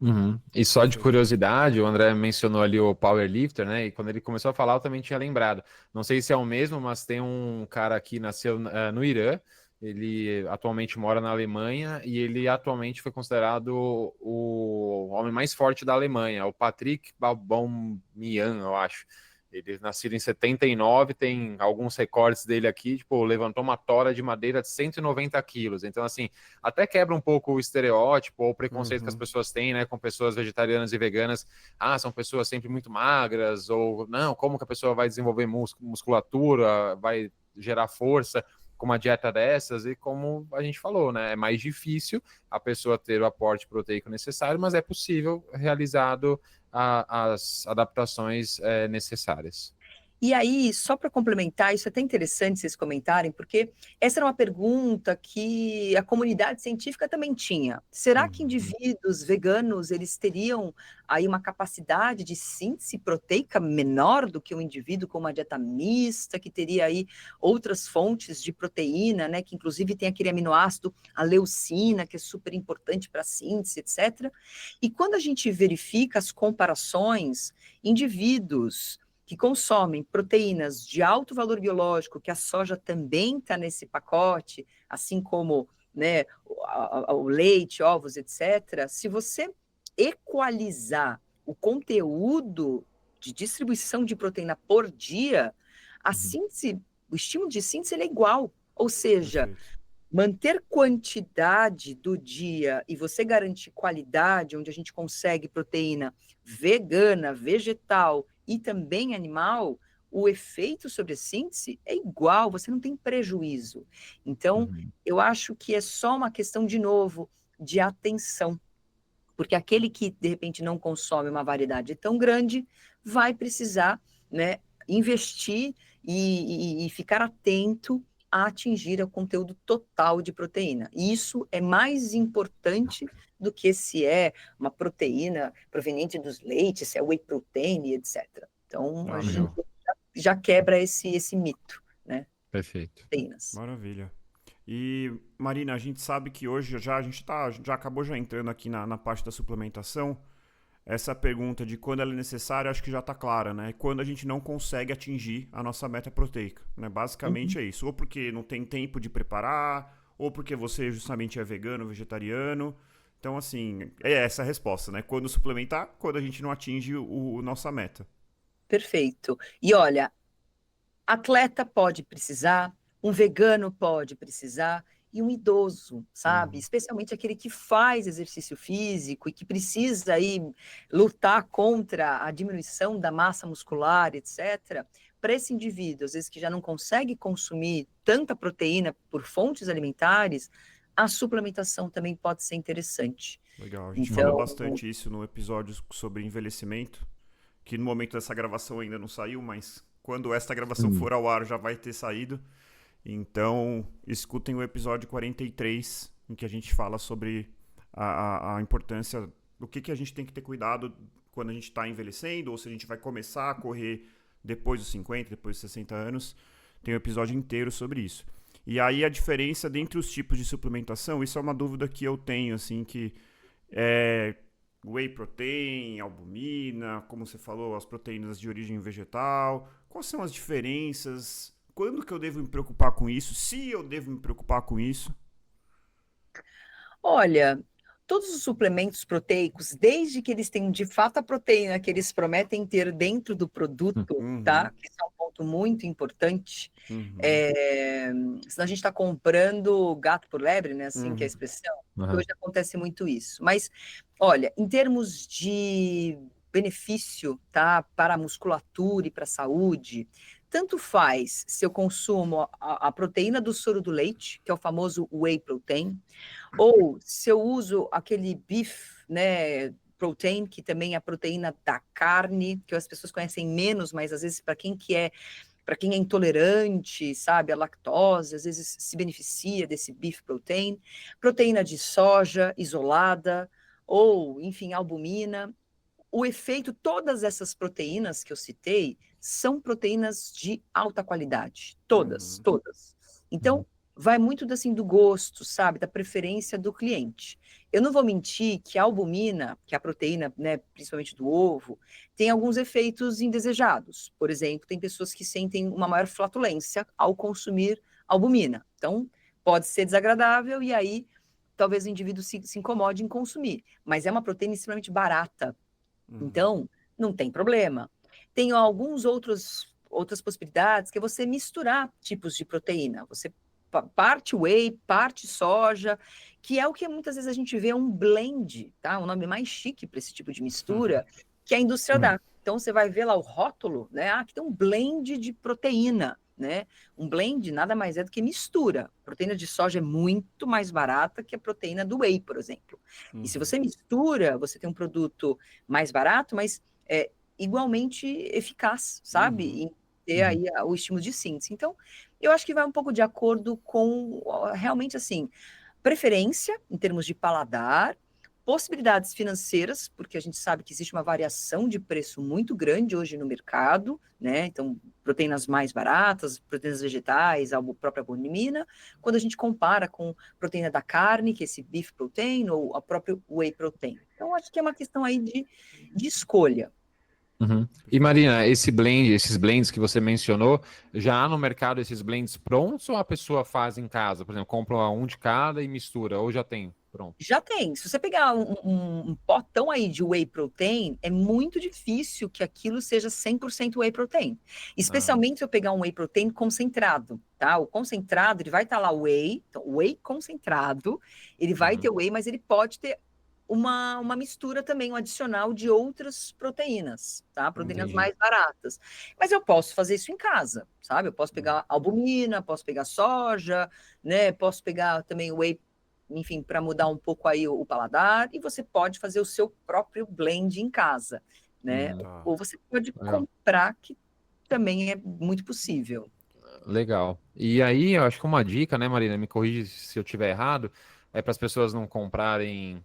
Uhum. E só de Perfeito. curiosidade, o André mencionou ali o powerlifter, né? E quando ele começou a falar, eu também tinha lembrado. Não sei se é o mesmo, mas tem um cara que nasceu no Irã. Ele atualmente mora na Alemanha e ele atualmente foi considerado o homem mais forte da Alemanha, o Patrick Baumgartlian, eu acho. Ele nascido em 79, tem alguns recortes dele aqui, tipo, levantou uma tora de madeira de 190 quilos. Então, assim, até quebra um pouco o estereótipo ou o preconceito que as pessoas têm, né, com pessoas vegetarianas e veganas. Ah, são pessoas sempre muito magras, ou não, como que a pessoa vai desenvolver musculatura, vai gerar força com uma dieta dessas? E como a gente falou, né, é mais difícil a pessoa ter o aporte proteico necessário, mas é possível realizado as adaptações necessárias. E aí, só para complementar, isso é até interessante vocês comentarem, porque essa era uma pergunta que a comunidade científica também tinha. Será que indivíduos veganos, eles teriam aí uma capacidade de síntese proteica menor do que um indivíduo com uma dieta mista, que teria aí outras fontes de proteína, né, que inclusive tem aquele aminoácido, a leucina, que é super importante para a síntese, etc. E quando a gente verifica as comparações, indivíduos que consomem proteínas de alto valor biológico, que a soja também está nesse pacote, assim como, né, o leite, ovos, etc., se você equalizar o conteúdo de distribuição de proteína por dia, a síntese, o estímulo de síntese ele é igual. Ou seja, Perfeito. manter quantidade do dia e você garantir qualidade, onde a gente consegue proteína vegana, vegetal e também animal, o efeito sobre a síntese é igual, você não tem prejuízo. Então, eu acho que é só uma questão, de novo, de atenção, porque aquele que, de repente, não consome uma variedade tão grande, vai precisar, né, investir e ficar atento a atingir o conteúdo total de proteína. E isso é mais importante do que se é uma proteína proveniente dos leites, se é whey protein, etc. Então, a gente Legal. já quebra esse mito, né? Perfeito. Proteínas. Maravilha. E, Marina, a gente sabe que hoje a gente já acabou já entrando aqui na parte da suplementação. Essa pergunta de quando ela é necessária, acho que já está clara, né? Quando a gente não consegue atingir a nossa meta proteica, né? Basicamente é isso. Ou porque não tem tempo de preparar, ou porque você justamente é vegano, vegetariano. Então, assim, é essa a resposta, né? Quando suplementar, quando a gente não atinge nossa meta. Perfeito. E olha, atleta pode precisar, um vegano pode precisar, e um idoso, sabe? Especialmente aquele que faz exercício físico e que precisa aí lutar contra a diminuição da massa muscular, etc. Para esse indivíduo, às vezes que já não consegue consumir tanta proteína por fontes alimentares, a suplementação também pode ser interessante. Legal, a gente falou Então, bastante isso no episódio sobre envelhecimento, que no momento dessa gravação ainda não saiu, mas quando esta gravação for ao ar já vai ter saído. Então, escutem o episódio 43, em que a gente fala sobre a importância do que a gente tem que ter cuidado quando a gente está envelhecendo, ou se a gente vai começar a correr depois dos 50, depois dos 60 anos. Tem um episódio inteiro sobre isso. E aí a diferença dentre os tipos de suplementação, isso é uma dúvida que eu tenho, assim, que é whey protein, albumina, como você falou, as proteínas de origem vegetal. Quais são as diferenças? Quando que eu devo me preocupar com isso? Se eu devo me preocupar com isso? olha, todos os suplementos proteicos, desde que eles tenham de fato a proteína que eles prometem ter dentro do produto, tá? Que isso é um ponto muito importante. Senão a gente está comprando gato por lebre, né? Assim que é a expressão. Uhum. Hoje acontece muito isso. Mas, olha, em termos de benefício, tá? Para a musculatura e para a saúde, tanto faz se eu consumo a proteína do soro do leite, que é o famoso whey protein, ou se eu uso aquele beef, né, protein, que também é a proteína da carne, que as pessoas conhecem menos, mas às vezes para quem é intolerante, sabe, a lactose, às vezes se beneficia desse beef protein, proteína de soja isolada, ou, enfim, albumina. O efeito, todas essas proteínas que eu citei, são proteínas de alta qualidade. Todas, todas. Então, vai muito assim, do gosto, sabe? Da preferência do cliente. Eu não vou mentir que a albumina, que é a proteína, né, principalmente do ovo, tem alguns efeitos indesejados. Por exemplo, tem pessoas que sentem uma maior flatulência ao consumir albumina. Então, pode ser desagradável e aí talvez o indivíduo se incomode em consumir. Mas é uma proteína extremamente barata. Então, não tem problema. Tem outras possibilidades, que é você misturar tipos de proteína. Você parte whey, parte soja, que é o que muitas vezes a gente vê um blend, tá? Um nome mais chique para esse tipo de mistura, que a indústria dá. Então, você vai ver lá o rótulo, né? Ah, aqui tem um blend de proteína, né? Um blend nada mais é do que mistura. A proteína de soja é muito mais barata que a proteína do whey, por exemplo. E se você mistura, você tem um produto mais barato, mas igualmente eficaz, sabe? Em ter aí o estímulo de síntese. Então, eu acho que vai um pouco de acordo com, realmente, assim, preferência em termos de paladar, possibilidades financeiras, porque a gente sabe que existe uma variação de preço muito grande hoje no mercado, né? Então, proteínas mais baratas, proteínas vegetais, a própria albumina, quando a gente compara com proteína da carne, que é esse beef protein, ou a própria whey protein. Então, acho que é uma questão aí de escolha. E Marina, esses blends que você mencionou, já há no mercado esses blends prontos ou a pessoa faz em casa? Por exemplo, compra um de cada e mistura, ou já tem pronto? Já tem. Se você pegar um potão aí de whey protein, é muito difícil que aquilo seja 100% whey protein. Especialmente se eu pegar um whey protein concentrado, tá? O concentrado, ele vai estar lá whey, então whey concentrado, ele vai ter whey, mas ele pode ter uma mistura também, um adicional de outras proteínas, tá? Proteínas mais baratas. Mas eu posso fazer isso em casa, sabe? Eu posso pegar albumina, posso pegar soja, né? Posso pegar também whey, enfim, para mudar um pouco aí o paladar, e você pode fazer o seu próprio blend em casa, né? Ou você pode comprar, que também é muito possível. Legal. E aí, eu acho que uma dica, né, Marina, me corrige se eu estiver errado, é para as pessoas não comprarem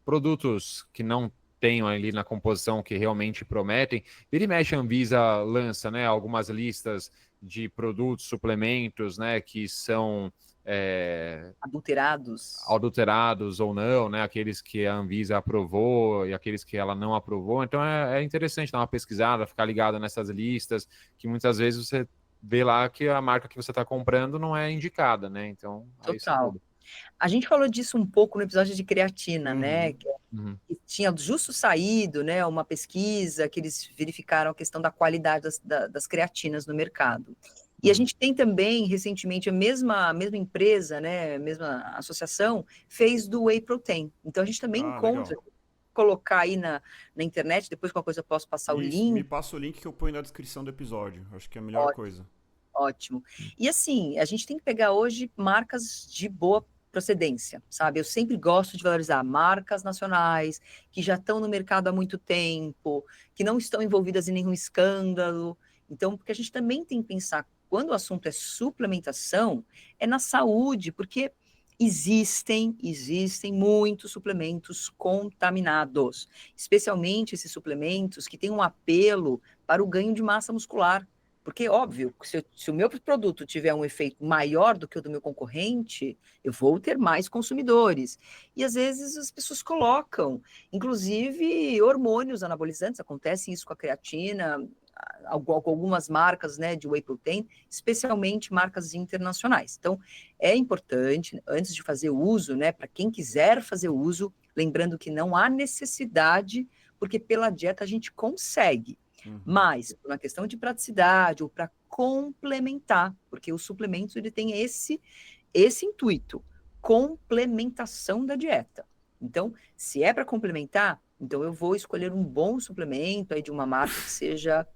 produtos que não tenham ali na composição que realmente prometem. Vira e mexe, a Anvisa lança, né, algumas listas de produtos, suplementos, né, que são adulterados ou não, né, aqueles que a Anvisa aprovou e aqueles que ela não aprovou. Então é interessante dar uma pesquisada, ficar ligado nessas listas, que muitas vezes você vê lá que a marca que você está comprando não é indicada, né? Então, aí isso Total. muda. A gente falou disso um pouco no episódio de creatina, né? Uhum. Que tinha justo saído, né, uma pesquisa que eles verificaram a questão da qualidade das creatinas no mercado. E a gente tem também, recentemente, a mesma empresa, né, a mesma associação, fez do Whey Protein. Então, a gente também encontra, legal. colocar aí na internet, depois qualquer coisa eu posso passar o Isso, me link. passa o link que eu ponho na descrição do episódio. Acho que é a melhor coisa. Ótimo. E assim, a gente tem que pegar hoje marcas de boa procedência, sabe? Eu sempre gosto de valorizar marcas nacionais, que já estão no mercado há muito tempo, que não estão envolvidas em nenhum escândalo. Então, porque a gente também tem que pensar, quando o assunto é suplementação, é na saúde, porque existem muitos suplementos contaminados, especialmente esses suplementos que têm um apelo para o ganho de massa muscular. Porque, óbvio, se o meu produto tiver um efeito maior do que o do meu concorrente, eu vou ter mais consumidores. E, às vezes, as pessoas colocam, inclusive, hormônios anabolizantes, acontece isso com a creatina, com algumas marcas, né, de whey protein, especialmente marcas internacionais. Então, é importante, antes de fazer uso, né, para quem quiser fazer uso, lembrando que não há necessidade, porque pela dieta a gente consegue. Mas, por uma questão de praticidade ou para complementar, porque o suplemento ele tem esse intuito, complementação da dieta. Então, se é para complementar, então eu vou escolher um bom suplemento aí de uma marca que seja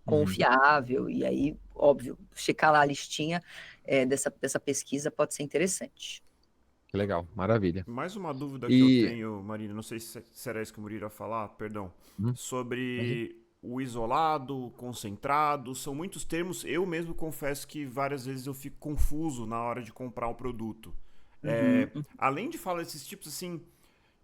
confiável, e aí, óbvio, checar lá a listinha dessa pesquisa pode ser interessante. Que legal, maravilha. Mais uma dúvida que eu E. tenho, Marina, não sei se era isso que o Murilo ia falar, perdão, Uhum. sobre o isolado, concentrado, são muitos termos, eu mesmo confesso que várias vezes eu fico confuso na hora de comprar um produto. Além de falar desses tipos, assim,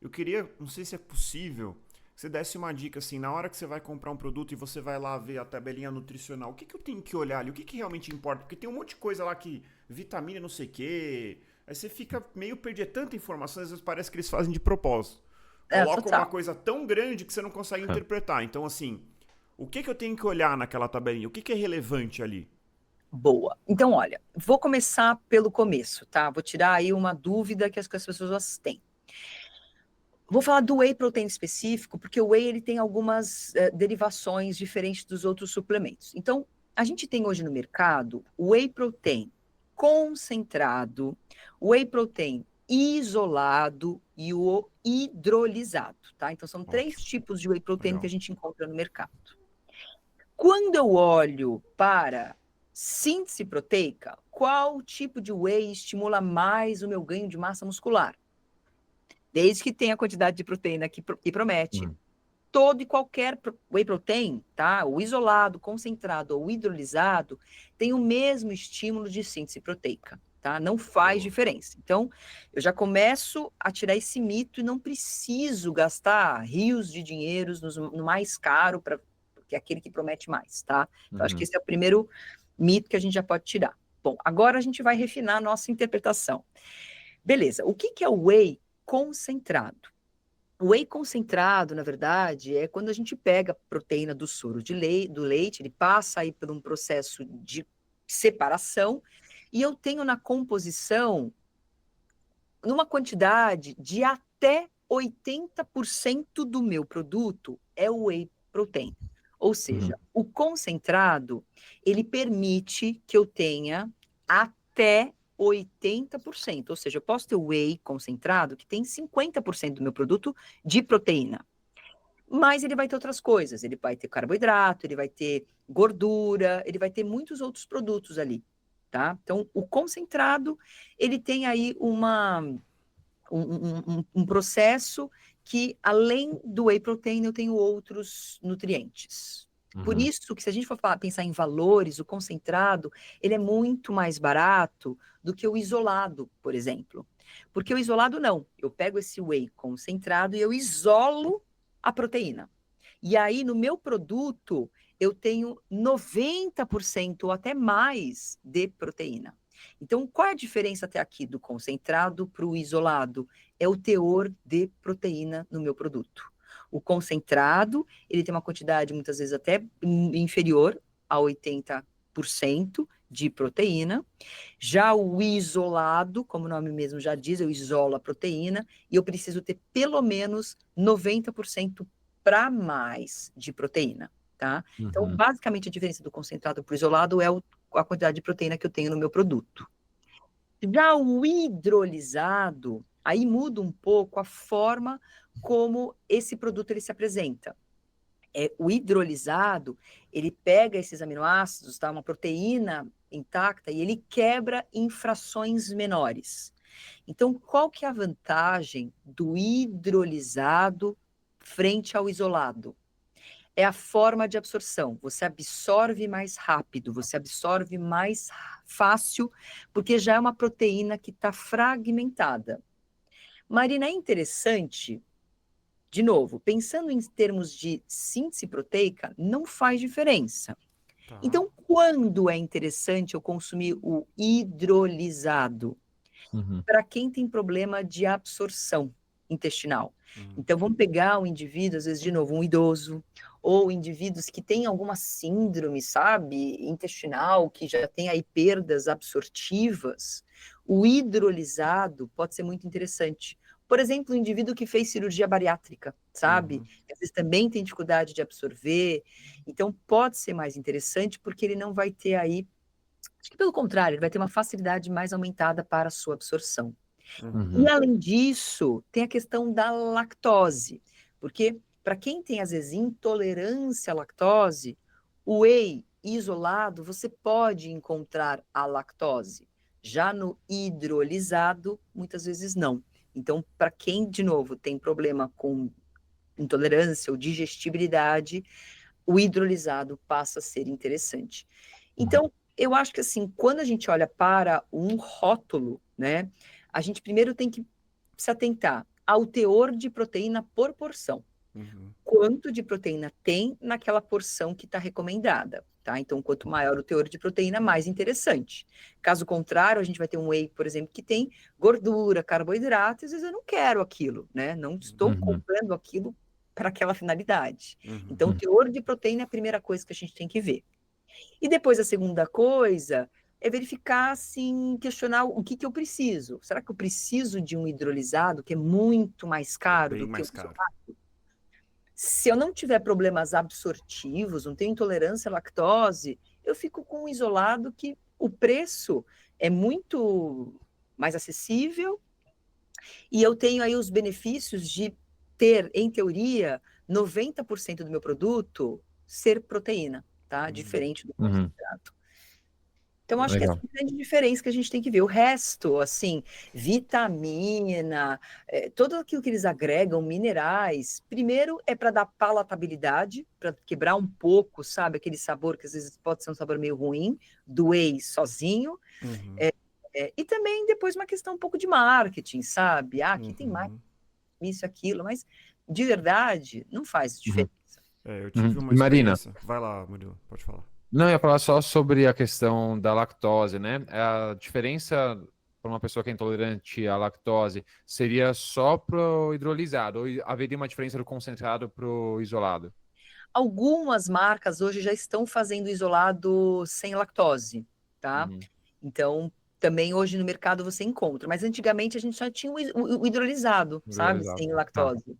eu queria, não sei se é possível, que você desse uma dica, assim, na hora que você vai comprar um produto e você vai lá ver a tabelinha nutricional, o que eu tenho que olhar ali, o que realmente importa? Porque tem um monte de coisa lá que, vitamina não sei o quê, aí você fica meio perdido, é tanta informação, às vezes parece que eles fazem de propósito. Colocam uma Total. coisa tão grande que você não consegue interpretar. Então, assim, o que eu tenho que olhar naquela tabelinha? O que é relevante ali? Boa. Então, olha, vou começar pelo começo, tá? Vou tirar aí uma dúvida que as pessoas têm. Vou falar do whey protein específico, porque o whey ele tem algumas derivações diferentes dos outros suplementos. Então, a gente tem hoje no mercado o whey protein concentrado, o whey protein isolado e o hidrolisado, tá? Então, são 3 tipos de whey protein que a gente encontra no mercado. Quando eu olho para síntese proteica, qual tipo de whey estimula mais o meu ganho de massa muscular? Desde que tenha a quantidade de proteína que promete. Todo e qualquer whey protein, tá? O isolado, concentrado ou hidrolisado, tem o mesmo estímulo de síntese proteica, tá? Não faz diferença. Então, eu já começo a tirar esse mito e não preciso gastar rios de dinheiros no mais caro, que é aquele que promete mais, tá? Então, acho que esse é o primeiro mito que a gente já pode tirar. Bom, agora a gente vai refinar a nossa interpretação. Beleza, o que é o whey concentrado? O whey concentrado, na verdade, é quando a gente pega a proteína do soro do leite, ele passa aí por um processo de separação, e eu tenho na composição numa quantidade de até 80% do meu produto é o whey protein. Ou seja, o concentrado, ele permite que eu tenha até 80%. Ou seja, eu posso ter o whey concentrado que tem 50% do meu produto de proteína. Mas ele vai ter outras coisas. Ele vai ter carboidrato, ele vai ter gordura, ele vai ter muitos outros produtos ali, tá? Então, o concentrado, ele tem aí um processo que, além do whey protein, eu tenho outros nutrientes. Por isso que, se a gente for pensar em valores, o concentrado, ele é muito mais barato do que o isolado, por exemplo. Porque o isolado não. Eu pego esse whey concentrado e eu isolo a proteína. E aí, no meu produto, eu tenho 90% ou até mais de proteína. Então, qual é a diferença até aqui do concentrado para o isolado? É o teor de proteína no meu produto. O concentrado, ele tem uma quantidade muitas vezes até inferior a 80%, de proteína. Já o isolado, como o nome mesmo já diz, eu isolo a proteína e eu preciso ter pelo menos 90% para mais de proteína, tá? Então, basicamente, a diferença do concentrado para o isolado é a quantidade de proteína que eu tenho no meu produto. Já o hidrolisado, aí muda um pouco a forma como esse produto ele se apresenta. O hidrolisado, ele pega esses aminoácidos, tá? Uma proteína intacta, e ele quebra em frações menores. Então, qual que é a vantagem do hidrolisado frente ao isolado? É a forma de absorção. Você absorve mais rápido, você absorve mais fácil, porque já é uma proteína que está fragmentada. Marina, é interessante, de novo, pensando em termos de síntese proteica, não faz diferença. Tá. Então, quando é interessante eu consumir o hidrolisado? Para quem tem problema de absorção intestinal. Então, vamos pegar um indivíduo, às vezes, de novo, um idoso, ou indivíduos que têm alguma síndrome, sabe, intestinal, que já tem aí perdas absortivas. O hidrolisado pode ser muito interessante. Por exemplo, um indivíduo que fez cirurgia bariátrica, sabe? Às vezes também tem dificuldade de absorver. Então, pode ser mais interessante, porque ele não vai ter aí. Acho que pelo contrário, ele vai ter uma facilidade mais aumentada para a sua absorção. E além disso, tem a questão da lactose, porque para quem tem às vezes intolerância à lactose, o whey isolado você pode encontrar a lactose. Já no hidrolisado, muitas vezes não. Então, para quem, de novo, tem problema com intolerância ou digestibilidade, o hidrolisado passa a ser interessante. Então, eu acho que assim, quando a gente olha para um rótulo, né, a gente primeiro tem que se atentar ao teor de proteína por porção. Quanto de proteína tem naquela porção que está recomendada, tá? Então, quanto maior o teor de proteína, mais interessante. Caso contrário, a gente vai ter um whey, por exemplo, que tem gordura, carboidrato, e às vezes eu não quero aquilo, né? Não estou comprando aquilo para aquela finalidade. Então, o teor de proteína é a primeira coisa que a gente tem que ver. E depois a segunda coisa é verificar, assim, questionar o que eu preciso. Será que eu preciso de um hidrolisado, que é muito mais caro do que o isolado? Se eu não tiver problemas absortivos, não tenho intolerância à lactose, eu fico com um isolado que o preço é muito mais acessível e eu tenho aí os benefícios de ter, em teoria, 90% do meu produto ser proteína, tá? Diferente do concentrado. Então, acho que essa é a grande diferença que a gente tem que ver. O resto, assim, vitamina, tudo aquilo que eles agregam, minerais, primeiro é para dar palatabilidade, para quebrar um pouco, sabe, aquele sabor que às vezes pode ser um sabor meio ruim, do whey sozinho. E também depois uma questão um pouco de marketing, sabe? Aqui tem mais isso, aquilo, mas de verdade não faz diferença. Eu tive uma Marina, experiência. Vai lá, Murilo, pode falar. Não, eu ia falar só sobre a questão da lactose, né? A diferença para uma pessoa que é intolerante à lactose seria só pro hidrolisado, ou haveria uma diferença do concentrado pro isolado? Algumas marcas hoje já estão fazendo isolado sem lactose, tá? Então, também hoje no mercado você encontra, mas antigamente a gente só tinha o hidrolisado, sabe? Sem lactose.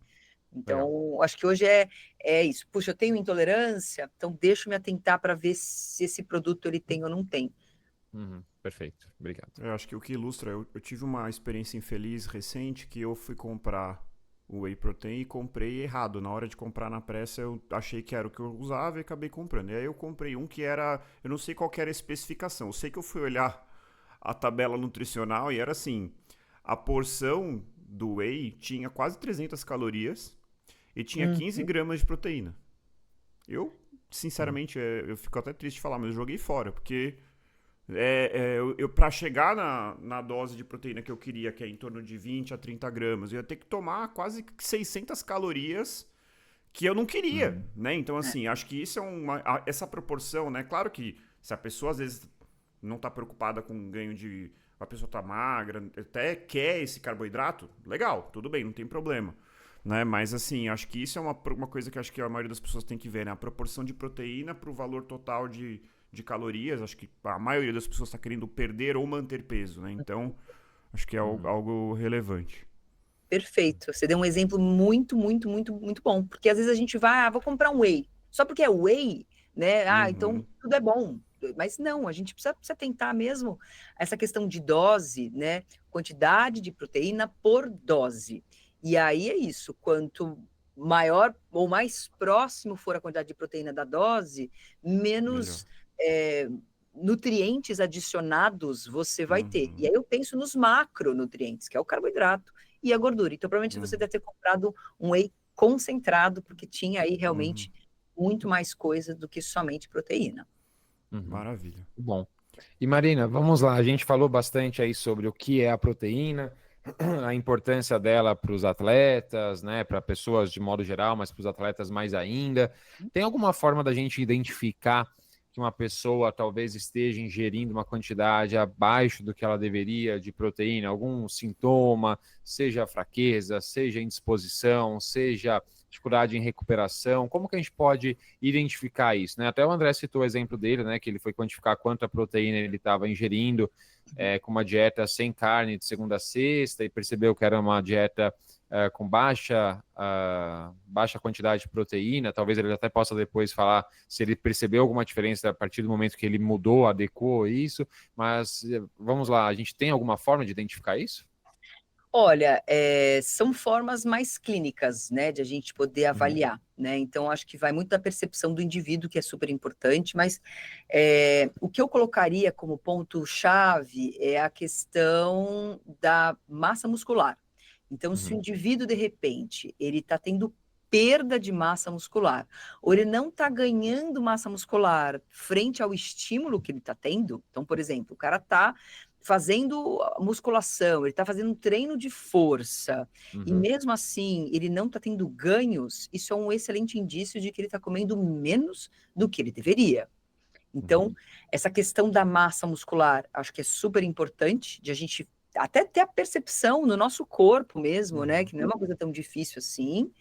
Então, acho que hoje é isso. Puxa, eu tenho intolerância, então deixa eu me atentar para ver se esse produto ele tem ou não tem. Perfeito, obrigado. Eu acho que o que ilustra, eu tive uma experiência infeliz recente que eu fui comprar o whey protein e comprei errado. Na hora de comprar na pressa, eu achei que era o que eu usava e acabei comprando. E aí eu comprei um que era, eu não sei qual que era a especificação. Eu sei que eu fui olhar a tabela nutricional e era assim, a porção do whey tinha quase 300 calorias e tinha 15 gramas de proteína. Eu, sinceramente, eu fico até triste de falar, mas eu joguei fora, porque eu para chegar na dose de proteína que eu queria, que é em torno de 20 a 30 gramas, eu ia ter que tomar quase 600 calorias que eu não queria, né? Então, assim, acho que isso é essa proporção, né? Claro que se a pessoa, às vezes, não tá preocupada com ganho de... A pessoa tá magra, até quer esse carboidrato, legal, tudo bem, não tem problema. Né? Mas, assim, acho que isso é uma coisa que acho que a maioria das pessoas tem que ver, né? A proporção de proteína para o valor total de de calorias. Acho que a maioria das pessoas está querendo perder ou manter peso, né? Então, acho que é algo relevante. Perfeito. Você deu um exemplo muito, muito, muito, muito bom. Porque às vezes a gente vai, vou comprar um whey. Só porque é whey, né? Então tudo é bom. Mas não, a gente precisa tentar mesmo essa questão de dose, né? Quantidade de proteína por dose. E aí é isso. Quanto maior ou mais próximo for a quantidade de proteína da dose, menos nutrientes adicionados você vai ter. E aí eu penso nos macronutrientes, que é o carboidrato e a gordura. Então, provavelmente você deve ter comprado um whey concentrado, porque tinha aí realmente muito mais coisa do que somente proteína. Maravilha. Bom. E Marina, vamos lá. A gente falou bastante aí sobre o que é a proteína, a importância dela para os atletas, né, para pessoas de modo geral, mas para os atletas mais ainda. Tem alguma forma da gente identificar que uma pessoa talvez esteja ingerindo uma quantidade abaixo do que ela deveria de proteína, algum sintoma, seja fraqueza, seja indisposição, seja dificuldade em recuperação? Como que a gente pode identificar isso, né? Até o André citou o exemplo dele, né, que ele foi quantificar quanta proteína ele estava ingerindo com uma dieta sem carne de segunda a sexta e percebeu que era uma dieta com baixa quantidade de proteína. Talvez ele até possa depois falar se ele percebeu alguma diferença a partir do momento que ele mudou, adequou isso, mas vamos lá, a gente tem alguma forma de identificar isso? Olha, são formas mais clínicas, né, de a gente poder avaliar, né? Então, acho que vai muito da percepção do indivíduo, que é super importante, mas o que eu colocaria como ponto-chave é a questão da massa muscular. Então, se o indivíduo, de repente, ele está tendo perda de massa muscular, ou ele não está ganhando massa muscular frente ao estímulo que ele está tendo, então, por exemplo, o cara está fazendo musculação, ele está fazendo um treino de força, e mesmo assim ele não está tendo ganhos, isso é um excelente indício de que ele está comendo menos do que ele deveria. Então, essa questão da massa muscular, acho que é super importante, de a gente até ter a percepção no nosso corpo mesmo, né, que não é uma coisa tão difícil assim.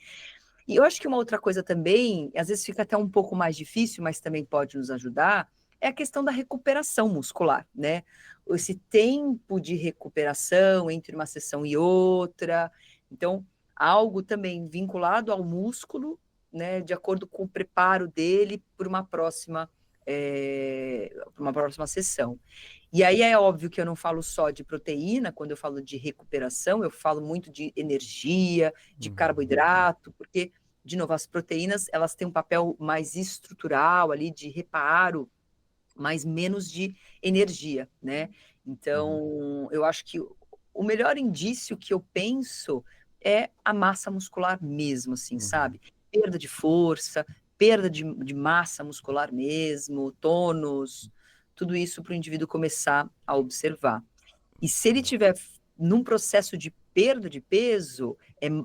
E eu acho que uma outra coisa também, às vezes fica até um pouco mais difícil, mas também pode nos ajudar, é a questão da recuperação muscular, né? Esse tempo de recuperação entre uma sessão e outra. Então, algo também vinculado ao músculo, né? De acordo com o preparo dele por uma próxima sessão. E aí é óbvio que eu não falo só de proteína, quando eu falo de recuperação, eu falo muito de energia, de carboidrato, porque, de novo, as proteínas, elas têm um papel mais estrutural ali, de reparo, mas menos de energia, né? Então, eu acho que o melhor indício que eu penso é a massa muscular mesmo, assim, sabe? Perda de força, perda de massa muscular mesmo, tônus, tudo isso para o indivíduo começar a observar. E se ele tiver num processo de perda de peso,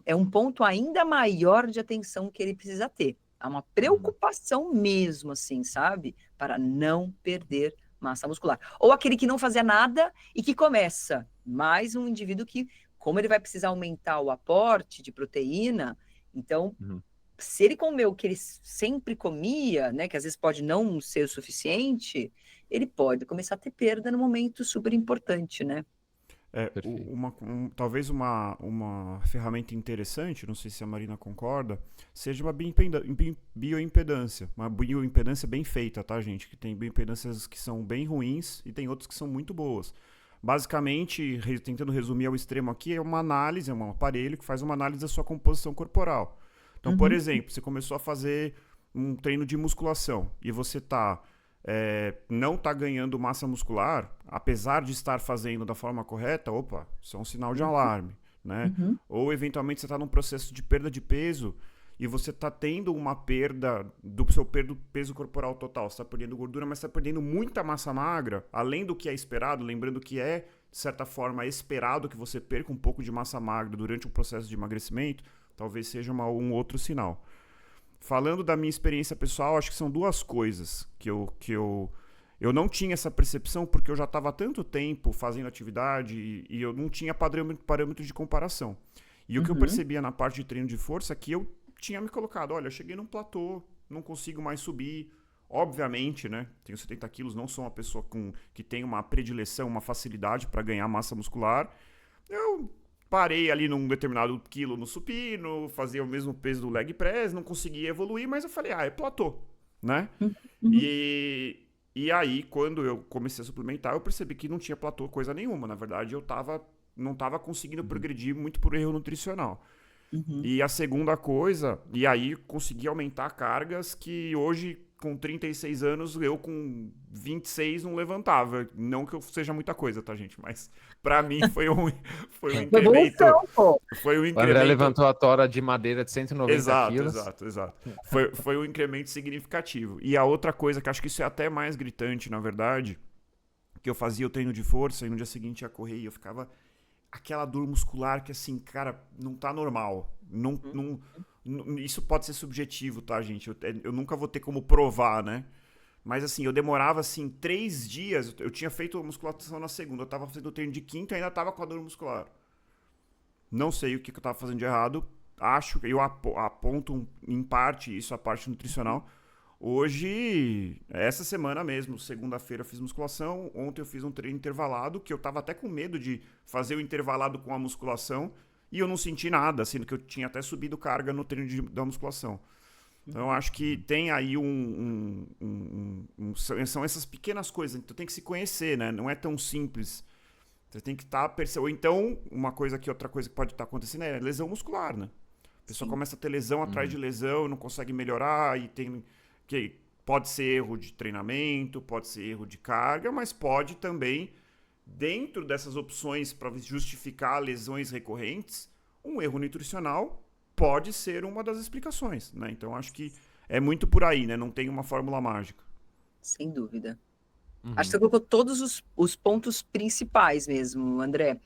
é um ponto ainda maior de atenção que ele precisa ter. Há uma preocupação mesmo, assim, sabe? Para não perder massa muscular. Ou aquele que não fazia nada e que começa. Mais um indivíduo que, como ele vai precisar aumentar o aporte de proteína, então, se ele comeu o que ele sempre comia, né, que às vezes pode não ser o suficiente, ele pode começar a ter perda no momento super importante, né? Talvez uma ferramenta interessante, não sei se a Marina concorda, seja uma bioimpedância. Uma bioimpedância bem feita, tá, gente? Que tem bioimpedâncias que são bem ruins e tem outras que são muito boas. Basicamente, tentando resumir ao extremo aqui, é uma análise, é um aparelho que faz uma análise da sua composição corporal. Então, por exemplo, você começou a fazer um treino de musculação e você não está ganhando massa muscular, apesar de estar fazendo da forma correta, opa, isso é um sinal de alarme, né? Ou, eventualmente, você está num processo de perda de peso e você está tendo uma perda do seu peso corporal total. Você está perdendo gordura, mas está perdendo muita massa magra, além do que é esperado, lembrando que é, de certa forma, esperado que você perca um pouco de massa magra durante o processo de emagrecimento, talvez seja um outro sinal. Falando da minha experiência pessoal, acho que são duas coisas que eu não tinha essa percepção porque eu já estava há tanto tempo fazendo atividade e eu não tinha parâmetro de comparação. E o que eu percebia na parte de treino de força é que eu tinha me colocado, olha, eu cheguei num platô, não consigo mais subir, Obviamente, né? Tenho 70 quilos, não sou uma pessoa que tem uma predileção, uma facilidade para ganhar massa muscular. Eu parei ali num determinado quilo no supino, fazia o mesmo peso do leg press, não conseguia evoluir, mas eu falei, é platô, né? Uhum. E aí, quando eu comecei a suplementar, eu percebi que não tinha platô coisa nenhuma. Na verdade, não tava conseguindo progredir muito por erro nutricional. Uhum. E a segunda coisa, e aí consegui aumentar cargas que hoje, com 36 anos, eu com 26 não levantava. Não que eu seja muita coisa, tá, gente? Mas pra mim foi um Uma incremento. evolução, pô. Foi um O André incremento. levantou a tora de madeira de 190 Exato, quilos. exato, exato. Foi um incremento significativo. E a outra coisa, que acho que isso é até mais gritante, na verdade, que eu fazia o treino de força e no dia seguinte ia correr e eu ficava aquela dor muscular que, assim, cara, não tá normal. Isso pode ser subjetivo, tá, gente? Eu nunca vou ter como provar, né? Mas, assim, eu demorava, assim, 3 dias. Eu tinha feito a musculação na segunda, eu tava fazendo o treino de quinta e ainda tava com a dor muscular. Não sei o que eu tava fazendo de errado. Acho que eu aponto, em parte, isso, a parte nutricional. Hoje, essa semana mesmo, segunda-feira eu fiz musculação, ontem eu fiz um treino intervalado, que eu tava até com medo de fazer o intervalado com a musculação, e eu não senti nada, sendo que eu tinha até subido carga no treino da musculação. Então eu acho que tem aí são essas pequenas coisas, então tem que se conhecer, né? Não é tão simples. Você tem que estar percebendo. Ou então, outra coisa que pode estar acontecendo é lesão muscular, né? A pessoa Sim. começa a ter lesão atrás de lesão, não consegue melhorar, e tem. Que pode ser erro de treinamento, pode ser erro de carga, mas pode também, dentro dessas opções para justificar lesões recorrentes, um erro nutricional pode ser uma das explicações, né? Então acho que é muito por aí, né? Não tem uma fórmula mágica. Sem dúvida. Acho que você colocou todos os pontos principais mesmo, André.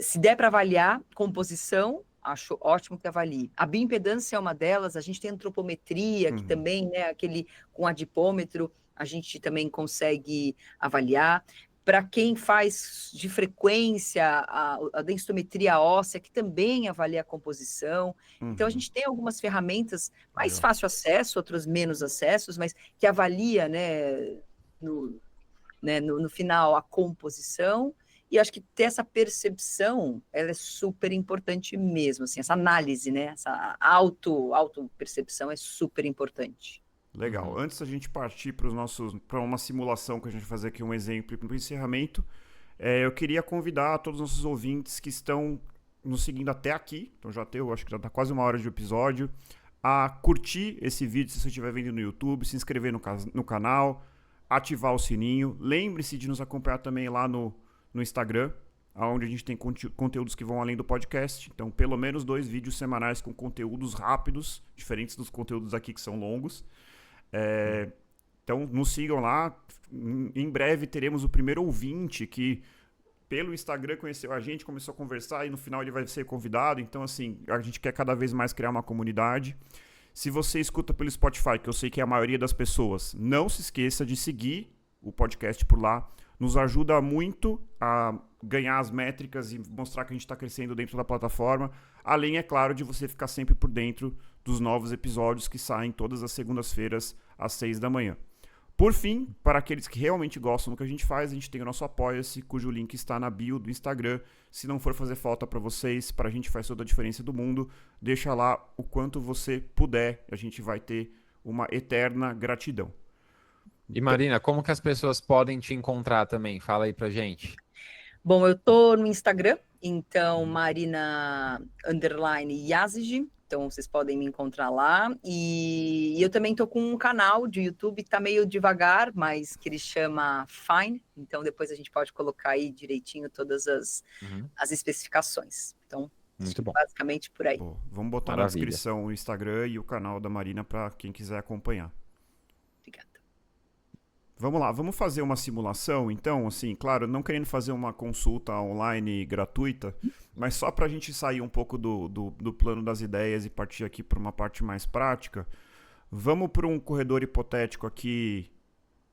Se der para avaliar composição, acho ótimo que avalie. A bioimpedância é uma delas, a gente tem antropometria, que também, né, aquele com adipômetro, a gente também consegue avaliar. Para quem faz de frequência a densitometria óssea, que também avalia a composição. Então, a gente tem algumas ferramentas mais fácil acesso, outras menos acessos, mas que avalia, né, no final, a composição. E acho que ter essa percepção, ela é super importante mesmo, assim, essa análise, né? Essa auto-percepção é super importante. Legal. Antes da gente partir para uma simulação que a gente vai fazer aqui, um exemplo para o encerramento, eu queria convidar todos os nossos ouvintes que estão nos seguindo até aqui, então acho que já está quase 1 hora de episódio, a curtir esse vídeo se você estiver vendo no YouTube, se inscrever no canal, ativar o sininho. Lembre-se de nos acompanhar também lá no Instagram, onde a gente tem conteúdos que vão além do podcast. Então, pelo menos 2 vídeos semanais com conteúdos rápidos, diferentes dos conteúdos aqui que são longos. Então, nos sigam lá. Em breve teremos o primeiro ouvinte que, pelo Instagram, conheceu a gente, começou a conversar e no final ele vai ser convidado. Então, assim, a gente quer cada vez mais criar uma comunidade. Se você escuta pelo Spotify, que eu sei que é a maioria das pessoas, não se esqueça de seguir o podcast por lá. Nos ajuda muito a ganhar as métricas e mostrar que a gente está crescendo dentro da plataforma. Além, é claro, de você ficar sempre por dentro dos novos episódios que saem todas as segundas-feiras às 6 da manhã. Por fim, para aqueles que realmente gostam do que a gente faz, a gente tem o nosso Apoia-se, cujo link está na bio do Instagram. Se não for fazer falta para vocês, para a gente faz toda a diferença do mundo, deixa lá o quanto você puder. A gente vai ter uma eterna gratidão. E Marina, como que as pessoas podem te encontrar também? Fala aí pra gente. Bom, eu tô no Instagram, então Marina_Yazigi, então vocês podem me encontrar lá. E eu também tô com um canal de YouTube, tá meio devagar, mas que ele chama Fine, então depois a gente pode colocar aí direitinho todas as especificações. Então, Muito bom. basicamente por aí. Bom, vamos botar na descrição o Instagram e o canal da Marina para quem quiser acompanhar. Obrigada. Vamos lá, vamos fazer uma simulação, então, assim, claro, não querendo fazer uma consulta online gratuita, mas só para a gente sair um pouco do plano das ideias e partir aqui para uma parte mais prática, vamos para um corredor hipotético aqui,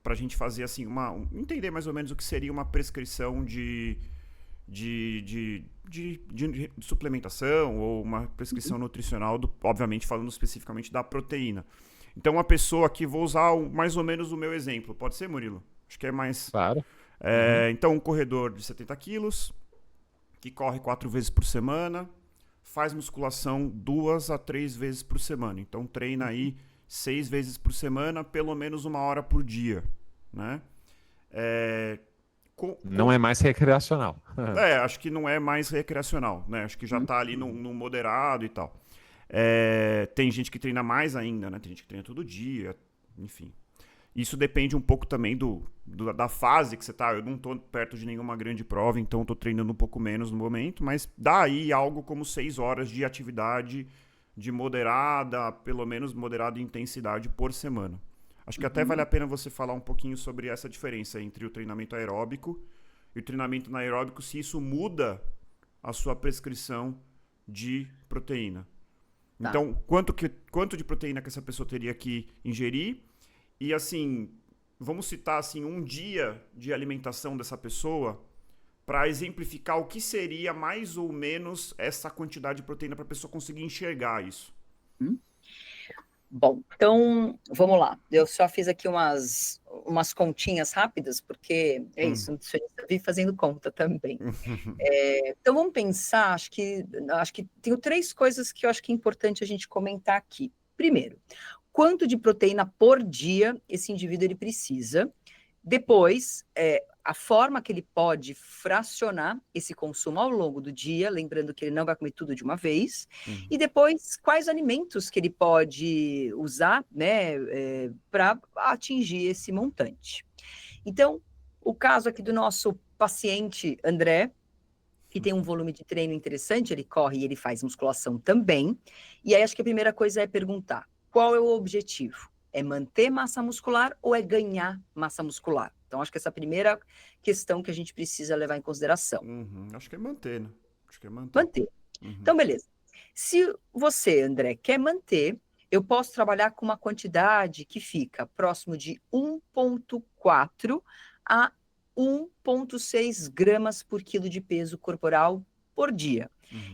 para a gente fazer, assim, entender mais ou menos o que seria uma prescrição de de suplementação ou uma prescrição nutricional, obviamente falando especificamente da proteína. Então, uma pessoa que, vou usar mais ou menos o meu exemplo, pode ser, Murilo? Acho que é mais... Claro. Então, um corredor de 70 quilos, que corre 4 vezes por semana, faz musculação 2 a 3 vezes por semana. Então, treina aí 6 vezes por semana, pelo menos 1 hora por dia, né? Não é mais recreacional. Acho que não é mais recreacional, né? Acho que já tá ali no moderado e tal. Tem gente que treina mais ainda, né? Tem gente que treina todo dia, enfim. Isso depende um pouco também da fase que você tá. Eu não tô perto de nenhuma grande prova, então eu tô treinando um pouco menos no momento, mas dá aí algo como 6 horas de atividade de moderada, pelo menos moderada intensidade por semana. Acho que até vale a pena você falar um pouquinho sobre essa diferença entre o treinamento aeróbico e o treinamento anaeróbico, se isso muda a sua prescrição de proteína. Tá. Então, quanto de proteína que essa pessoa teria que ingerir? E assim, vamos citar assim, um dia de alimentação dessa pessoa para exemplificar o que seria mais ou menos essa quantidade de proteína para a pessoa conseguir enxergar isso. Bom, então, vamos lá. Eu só fiz aqui umas continhas rápidas, porque é isso, nutricionista vive fazendo conta também. Então, vamos pensar, acho que tenho 3 coisas que eu acho que é importante a gente comentar aqui. Primeiro, quanto de proteína por dia esse indivíduo ele precisa. Depois, a forma que ele pode fracionar esse consumo ao longo do dia, lembrando que ele não vai comer tudo de uma vez. E depois, quais alimentos que ele pode usar, né, para atingir esse montante. Então, o caso aqui do nosso paciente André, que tem um volume de treino interessante, ele corre e ele faz musculação também. E aí, acho que a primeira coisa é perguntar, qual é o objetivo? É manter massa muscular ou é ganhar massa muscular? Então, acho que essa é a primeira questão que a gente precisa levar em consideração. Acho que é manter, né? Acho que é manter. Manter. Então, beleza. Se você, André, quer manter, eu posso trabalhar com uma quantidade que fica próximo de 1,4 a 1,6 gramas por quilo de peso corporal por dia.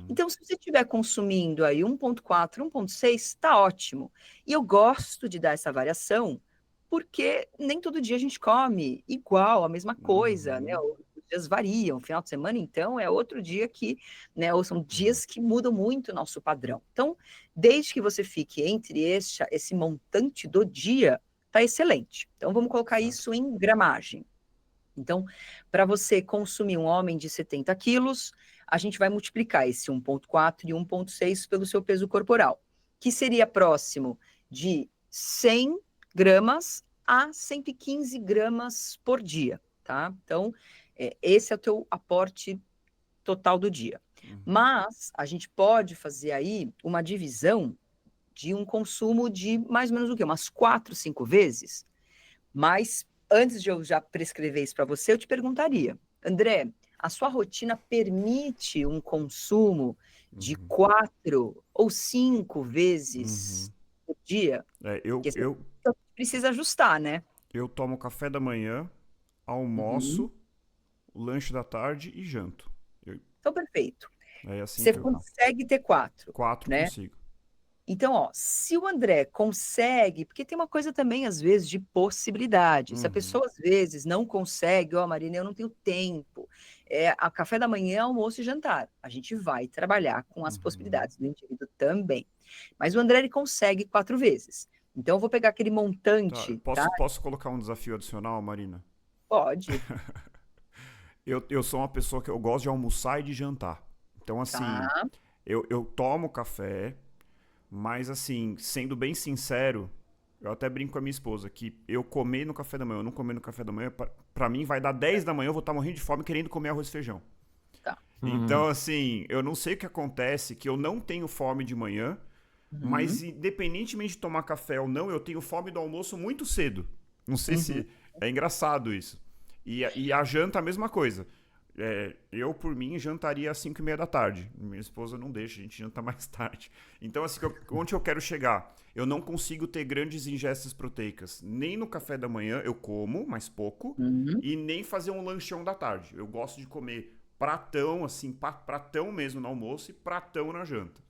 Então, se você estiver consumindo aí 1,4, 1,6, está ótimo. E eu gosto de dar essa variação, porque nem todo dia a gente come igual, a mesma coisa, né? Os dias variam, final de semana, então, é outro dia que, né? Ou são dias que mudam muito o nosso padrão. Então, desde que você fique entre esse montante do dia, tá excelente. Então, vamos colocar isso em gramagem. Então, para você consumir um homem de 70 quilos, a gente vai multiplicar esse 1,4 e 1,6 pelo seu peso corporal, que seria próximo de 100 gramas a 115 gramas por dia, tá? Então, esse é o teu aporte total do dia. Mas a gente pode fazer aí uma divisão de um consumo de mais ou menos o quê? Umas 4, 5 vezes. Mas antes de eu já prescrever isso para você, eu te perguntaria, André, a sua rotina permite um consumo de 4 ou 5 vezes por dia? Porque você precisa ajustar, né? Eu tomo café da manhã, almoço, o lanche da tarde e janto. Então, perfeito. Assim você consegue ter 4. 4, né? consigo. Então, ó, se o André consegue, porque tem uma coisa também, às vezes, de possibilidade. Se a pessoa, às vezes, não consegue, ó, Marina, eu não tenho tempo. A café da manhã, almoço e jantar. A gente vai trabalhar com as possibilidades do indivíduo também. Mas o André, ele consegue 4 vezes. Então, eu vou pegar aquele montante, tá? Posso colocar um desafio adicional, Marina? Pode. Eu sou uma pessoa que eu gosto de almoçar e de jantar. Então, assim, eu tomo café... Mas, assim, sendo bem sincero, eu até brinco com a minha esposa que eu comer no café da manhã, eu não comer no café da manhã, pra mim vai dar 10 da manhã, eu vou estar morrendo de fome querendo comer arroz e feijão. Tá. Então, assim, eu não sei o que acontece, que eu não tenho fome de manhã, mas independentemente de tomar café ou não, eu tenho fome do almoço muito cedo. Não sei se... É engraçado isso. E a janta, a mesma coisa. Eu, por mim, jantaria às 5h30 da tarde. Minha esposa não deixa, a gente janta mais tarde. Então, assim, onde eu quero chegar? Eu não consigo ter grandes ingestas proteicas. Nem no café da manhã eu como, mais pouco, e nem fazer um lanchão da tarde. Eu gosto de comer pratão, assim, pratão mesmo no almoço e pratão na janta.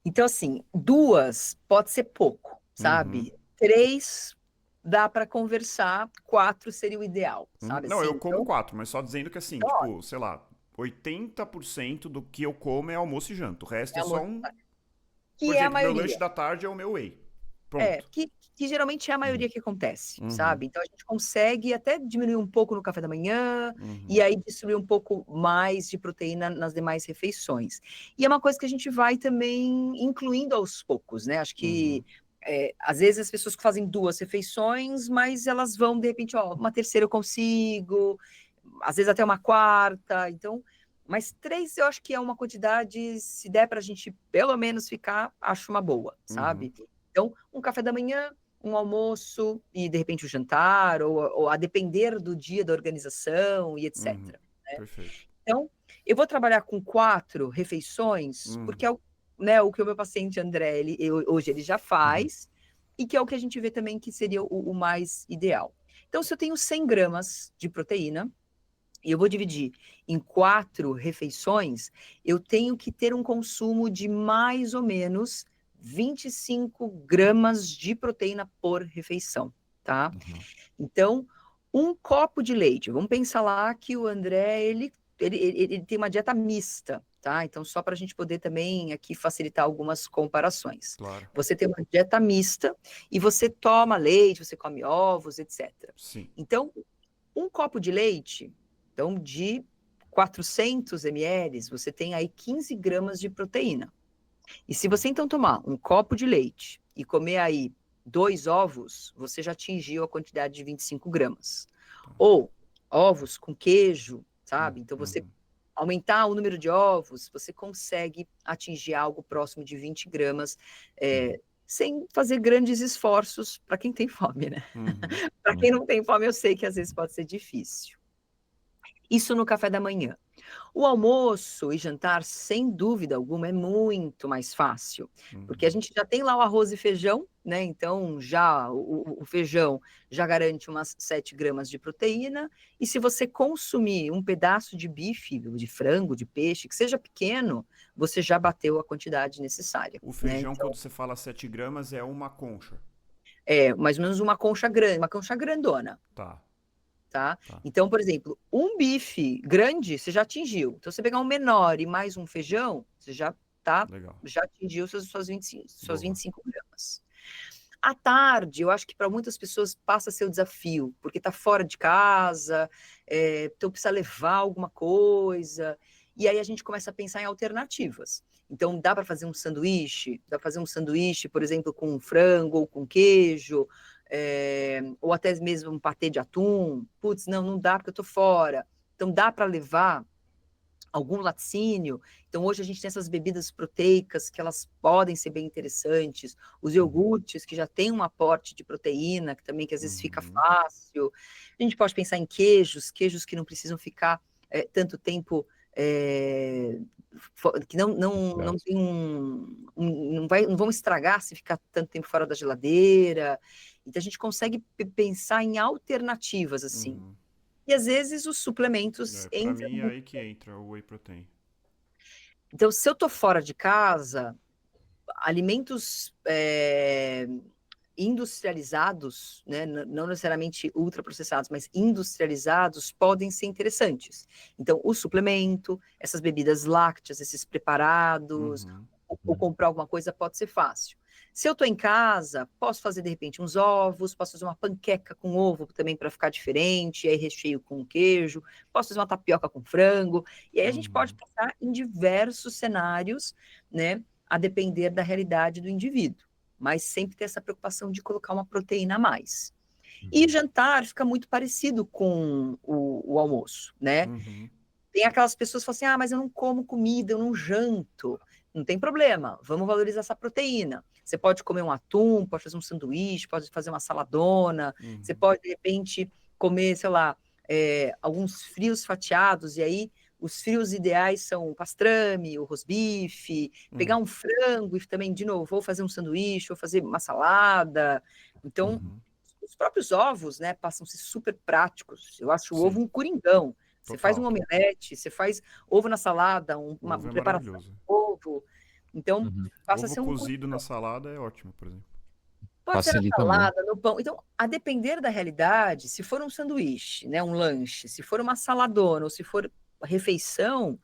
Então, assim, 2 pode ser pouco, Uhum. sabe? 3 dá para conversar, 4 seria o ideal, Uhum. sabe Não, assim? eu como Então, 4, mas só dizendo que assim, ó, tipo, sei lá, 80% do que eu como é almoço e janta. O resto é é a só mo- um. Por que é a exemplo, meu lanche maioria. da tarde é o meu whey. É, Pronto. que geralmente é a maioria que acontece, Uhum. sabe? Então a gente consegue até diminuir um pouco no café da manhã e Uhum. aí distribuir um pouco mais de proteína nas demais refeições. E é uma coisa que a gente vai também incluindo aos poucos, né? Acho que Uhum. às vezes as pessoas fazem 2 refeições, mas elas vão, de repente, ó, uma terceira eu consigo, às vezes até uma quarta, então. Mas 3 eu acho que é uma quantidade, se der para a gente pelo menos ficar, acho uma boa, Uhum. sabe? Então, um café da manhã, um almoço e, de repente, o jantar, ou a depender do dia da organização e Uhum. etc. Né? Perfeito. Então, eu vou trabalhar com 4 refeições, porque Uhum. é o, né, o que o meu paciente André, hoje ele já Uhum. faz, e que é o que a gente vê também que seria o mais ideal. Então, se eu tenho 100 gramas de proteína, e eu vou dividir em 4 refeições, eu tenho que ter um consumo de mais ou menos 25 gramas de proteína por refeição, tá? Uhum. Então, um copo de leite. Vamos pensar lá que o André, ele tem uma dieta mista, tá? Então, só para a gente poder também aqui facilitar algumas comparações. Claro. Você tem uma dieta mista e você toma leite, você come ovos, etc. Sim. Então, um copo de leite, então de 400 ml, você tem aí 15 gramas de proteína. E se você então tomar um copo de leite e comer aí 2 ovos, você já atingiu a quantidade de 25 gramas. Tá. Ou ovos com queijo, sabe? Então você Uhum. aumentar o número de ovos, você consegue atingir algo próximo de 20 gramas, sem fazer grandes esforços para quem tem fome, né? Uhum. Para quem não tem fome, eu sei que às vezes pode ser difícil. Isso no café da manhã. O almoço e jantar, sem dúvida alguma, é muito mais fácil, porque a Uhum. gente já tem lá o arroz e feijão, né? Então, já o feijão já garante umas 7 gramas de proteína, e se você consumir um pedaço de bife, de frango, de peixe, que seja pequeno, você já bateu a quantidade necessária, O né? feijão, Então, quando você fala 7 gramas, é uma concha. é mais ou menos uma concha grande, uma concha grandona. Tá, Tá? tá. Então, por exemplo, um bife grande você já atingiu. Então, você pegar um menor e mais um feijão, você Legal. já atingiu suas 25 Boa. gramas. À tarde, eu acho que para muitas pessoas passa a ser o desafio, porque está fora de casa, então precisa levar alguma coisa, e aí a gente começa a pensar em alternativas. Então, dá para fazer um sanduíche? Dá para fazer um sanduíche, por exemplo, com frango ou com queijo, ou até mesmo um patê de atum. Putz, não dá porque eu estou fora. Então, dá para levar algum laticínio. Então, hoje a gente tem essas bebidas proteicas que elas podem ser bem interessantes. Os iogurtes, que já tem um aporte de proteína, que também que às vezes fica Uhum. fácil. A gente pode pensar em queijos que não precisam ficar tanto tempo... que não tem não vão estragar se ficar tanto tempo fora da geladeira. Então, a gente consegue pensar em alternativas, assim. Uhum. E, às vezes, os suplementos Pra entram mim é muito. aí que entra o whey protein. Então, se eu estou fora de casa, alimentos industrializados, né, não necessariamente ultraprocessados, mas industrializados, podem ser interessantes. Então, o suplemento, essas bebidas lácteas, esses preparados, Uhum. ou comprar alguma coisa pode ser fácil. Se eu estou em casa, posso fazer de repente uns ovos, posso fazer uma panqueca com ovo também para ficar diferente, e aí recheio com queijo, posso fazer uma tapioca com frango, e aí a gente pode Uhum. pensar em diversos cenários, né, a depender da realidade do indivíduo, mas sempre ter essa preocupação de colocar uma proteína a mais. E jantar fica muito parecido com o almoço, né? Uhum. Tem aquelas pessoas que falam assim, mas eu não como comida, eu não janto. Não tem problema, vamos valorizar essa proteína. Você pode comer um atum, pode fazer um sanduíche, pode fazer uma saladona, você Uhum. pode, de repente, comer, sei lá, alguns frios fatiados, e aí os frios ideais são o pastrame, o rosbife, pegar um frango e também, de novo, vou fazer um sanduíche, vou fazer uma salada. Então, Uhum. os próprios ovos, né, passam a ser super práticos. Eu acho o Sim. ovo um coringão. Você faz um Total. omelete, você faz ovo na salada, uma Ovo é preparação de maravilhoso. ovo. Então, Uhum. passa a Ovo ser um cozido na salada é ótimo, por exemplo. pode ser na Facilita muito. salada, no pão. Então, a depender da realidade, se for um sanduíche, né, um lanche, se for uma saladona ou se for refeição,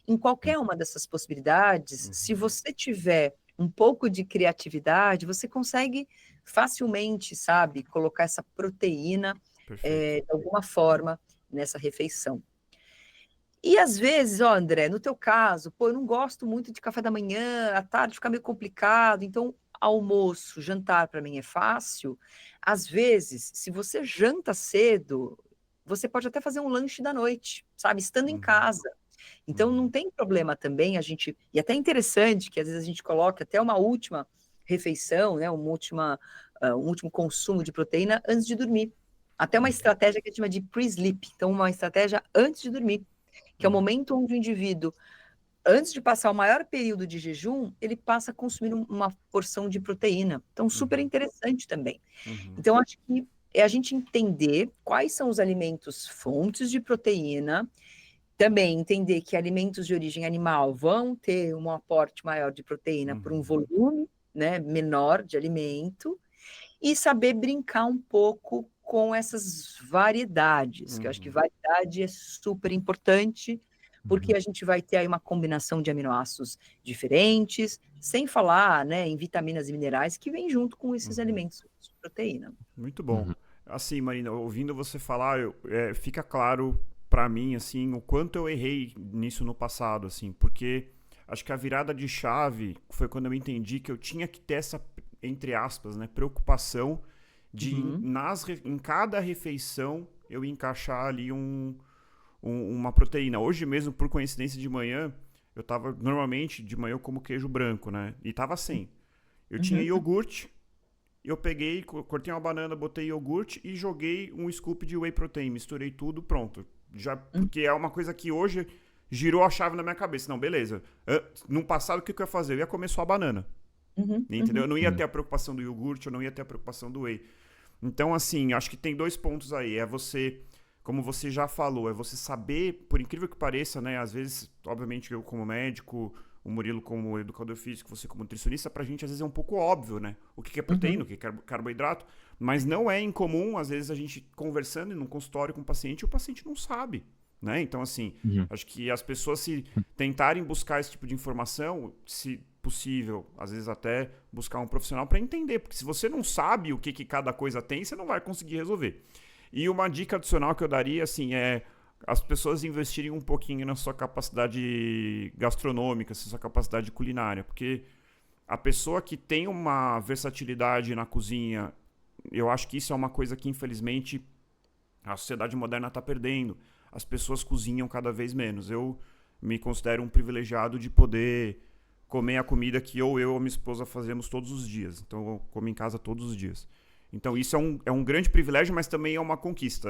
em qualquer uma dessas possibilidades, se você tiver um pouco de criatividade, você consegue facilmente, sabe, colocar essa proteína Perfeito. de alguma forma nessa refeição. E às vezes, ó, André, no teu caso, pô, eu não gosto muito de café da manhã, à tarde fica meio complicado, então almoço, jantar para mim é fácil. Às vezes, se você janta cedo, você pode até fazer um lanche da noite, sabe, estando em Uhum. casa. Então não tem problema também a gente, e até interessante que às vezes a gente coloca até uma última refeição, né, um último consumo de proteína antes de dormir. Até uma estratégia que a gente chama de pre-sleep, então uma estratégia antes de dormir, que é o momento onde o indivíduo, antes de passar o maior período de jejum, ele passa a consumir uma porção de proteína. Então, super interessante também. Então, acho que é a gente entender quais são os alimentos fontes de proteína, também entender que alimentos de origem animal vão ter um aporte maior de proteína por um volume, né, menor de alimento, e saber brincar um pouco com essas variedades, que eu acho que variedade é super importante, porque a gente vai ter aí uma combinação de aminoácidos diferentes, sem falar, né, em vitaminas e minerais que vêm junto com esses alimentos de proteína. Muito bom. Assim, Marina, ouvindo você falar, fica claro pra mim, assim, o quanto eu errei nisso no passado, assim, porque acho que a virada de chave foi quando eu entendi que eu tinha que ter essa, entre aspas, né, preocupação de em cada refeição eu encaixar ali uma proteína. Hoje mesmo, por coincidência de manhã, normalmente de manhã eu como queijo branco, né, e tava sem. Eu tinha iogurte, eu peguei, cortei uma banana, botei iogurte e joguei um scoop de whey protein. Misturei tudo, pronto. Já, porque é uma coisa que hoje girou a chave na minha cabeça. Não, beleza. No passado, o que eu ia fazer? Eu ia comer só a banana. Entendeu? Eu não ia ter a preocupação do iogurte, eu não ia ter a preocupação do whey. Então, assim, acho que tem 2 pontos aí. É você, como você já falou, é você saber, por incrível que pareça, né? Às vezes, obviamente, eu como médico, o Murilo como educador físico, você como nutricionista, pra gente às vezes é um pouco óbvio, né? O que é proteína, o que é carboidrato, mas não é incomum, às vezes, a gente conversando num consultório com o paciente e o paciente não sabe, né? Então, assim, acho que as pessoas se tentarem buscar esse tipo de informação, se possível, às vezes até buscar um profissional para entender, porque se você não sabe o que cada coisa tem, você não vai conseguir resolver. E uma dica adicional que eu daria, assim, é as pessoas investirem um pouquinho na sua capacidade gastronômica, na sua capacidade culinária, porque a pessoa que tem uma versatilidade na cozinha, eu acho que isso é uma coisa que, infelizmente, a sociedade moderna está perdendo. As pessoas cozinham cada vez menos. Eu me considero um privilegiado de poder comer a comida que ou eu ou minha esposa fazemos todos os dias. Então, eu como em casa todos os dias. Então, isso é um grande privilégio, mas também é uma conquista.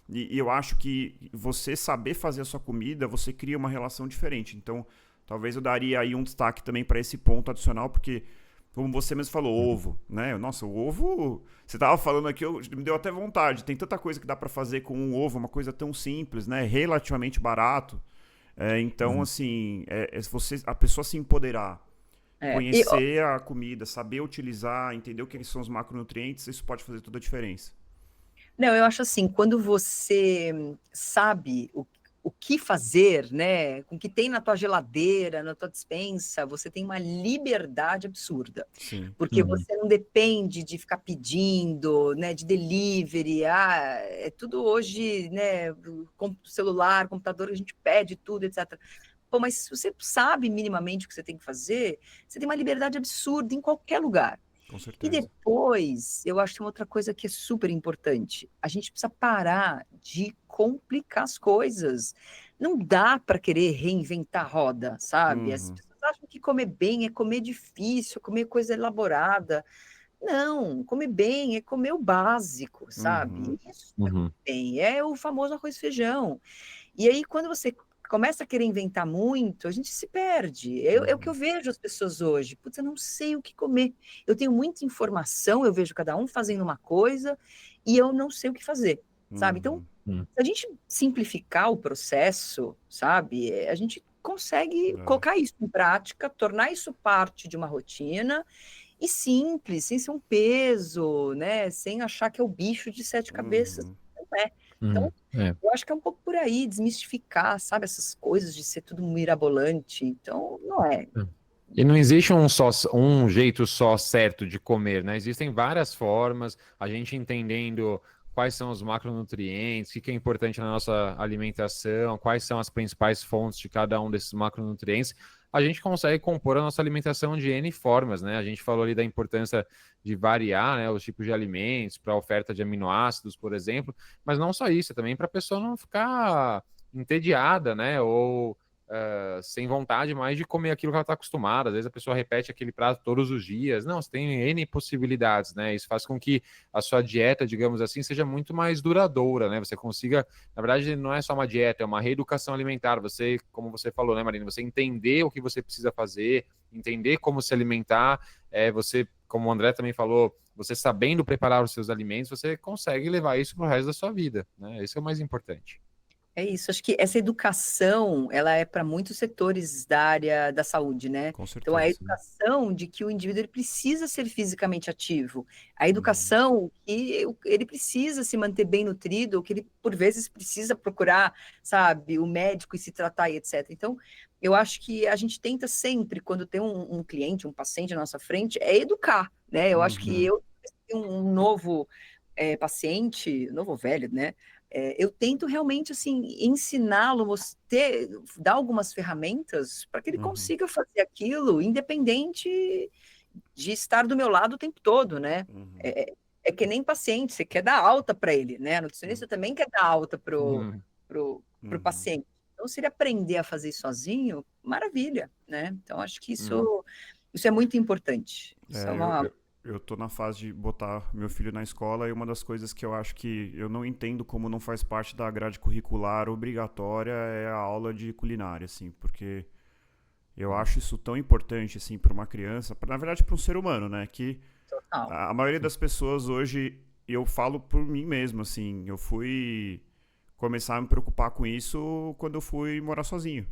E eu acho que você saber fazer a sua comida, você cria uma relação diferente. Então, talvez eu daria aí um destaque também para esse ponto adicional, porque, como você mesmo falou, ovo, né? Nossa, o ovo... Você estava falando aqui, me deu até vontade. Tem tanta coisa que dá para fazer com um ovo, uma coisa tão simples, né? Relativamente barato. Então, assim, a pessoa se empoderar, conhecer a comida, saber utilizar, entender o que são os macronutrientes, isso pode fazer toda a diferença. Não, eu acho assim, quando você sabe o que fazer, né, com o que tem na tua geladeira, na tua despensa, você tem uma liberdade absurda, Sim. porque você não depende de ficar pedindo, né, de delivery, é tudo hoje, né, celular, computador, a gente pede tudo, etc. Pô, mas se você sabe minimamente o que você tem que fazer, você tem uma liberdade absurda em qualquer lugar. Com E certeza. depois, eu acho que tem outra coisa que é super importante. A gente precisa parar de complicar as coisas. Não dá para querer reinventar a roda, sabe? As pessoas acham que comer bem é comer difícil, comer coisa elaborada. Não, comer bem é comer o básico, sabe? Isso é comer bem, é o famoso arroz e feijão. E aí, quando você começa a querer inventar muito, a gente se perde. É o que eu vejo as pessoas hoje. Putz, eu não sei o que comer. Eu tenho muita informação, eu vejo cada um fazendo uma coisa e eu não sei o que fazer, sabe? Então, Se a gente simplificar o processo, sabe, a gente consegue colocar isso em prática, tornar isso parte de uma rotina e simples, sem ser um peso, né? Sem achar que é o bicho de 7 cabeças. Não é. Então, eu acho que é um pouco por aí, desmistificar, sabe, essas coisas de ser tudo mirabolante. Então, não é. E não existe um jeito só certo de comer, né? Existem várias formas, a gente entendendo quais são os macronutrientes, o que é importante na nossa alimentação, quais são as principais fontes de cada um desses macronutrientes, a gente consegue compor a nossa alimentação de N formas, né? A gente falou ali da importância de variar, né, os tipos de alimentos para a oferta de aminoácidos, por exemplo, mas não só isso, também para a pessoa não ficar entediada, né? Ou sem vontade mais de comer aquilo que ela está acostumada. Às vezes a pessoa repete aquele prato todos os dias. Não, você tem N possibilidades, né? Isso faz com que a sua dieta, digamos assim, seja muito mais duradoura, né? Você consiga, na verdade, não é só uma dieta, é uma reeducação alimentar. Você, como você falou, né, Marina? Você entender o que você precisa fazer, entender como se alimentar, você, como o André também falou, você sabendo preparar os seus alimentos, você consegue levar isso para o resto da sua vida, né? Esse é o mais importante. É isso, acho que essa educação, ela é para muitos setores da área da saúde, né? Com certeza. Então, a educação de que o indivíduo ele precisa ser fisicamente ativo, a educação que ele precisa se manter bem nutrido, que ele, por vezes, precisa procurar, sabe, o médico e se tratar e etc. Então, eu acho que a gente tenta sempre, quando tem um cliente, um paciente à nossa frente, é educar, né? Eu acho que eu tenho um novo paciente, novo ou velho, né? Eu tento realmente assim ensiná-lo, dar algumas ferramentas para que ele consiga fazer aquilo, independente de estar do meu lado o tempo todo, né? É que nem paciente, você quer dar alta para ele, né? A nutricionista também quer dar alta pro paciente. Então, se ele aprender a fazer isso sozinho, maravilha, né? Então, acho que isso é muito importante. Isso é uma... Eu tô na fase de botar meu filho na escola e uma das coisas que eu acho que eu não entendo como não faz parte da grade curricular obrigatória é a aula de culinária, assim, porque eu acho isso tão importante, assim, para uma criança, na verdade para um ser humano, né, que a maioria das pessoas hoje, eu falo por mim mesmo, assim, eu fui começar a me preocupar com isso quando eu fui morar sozinho.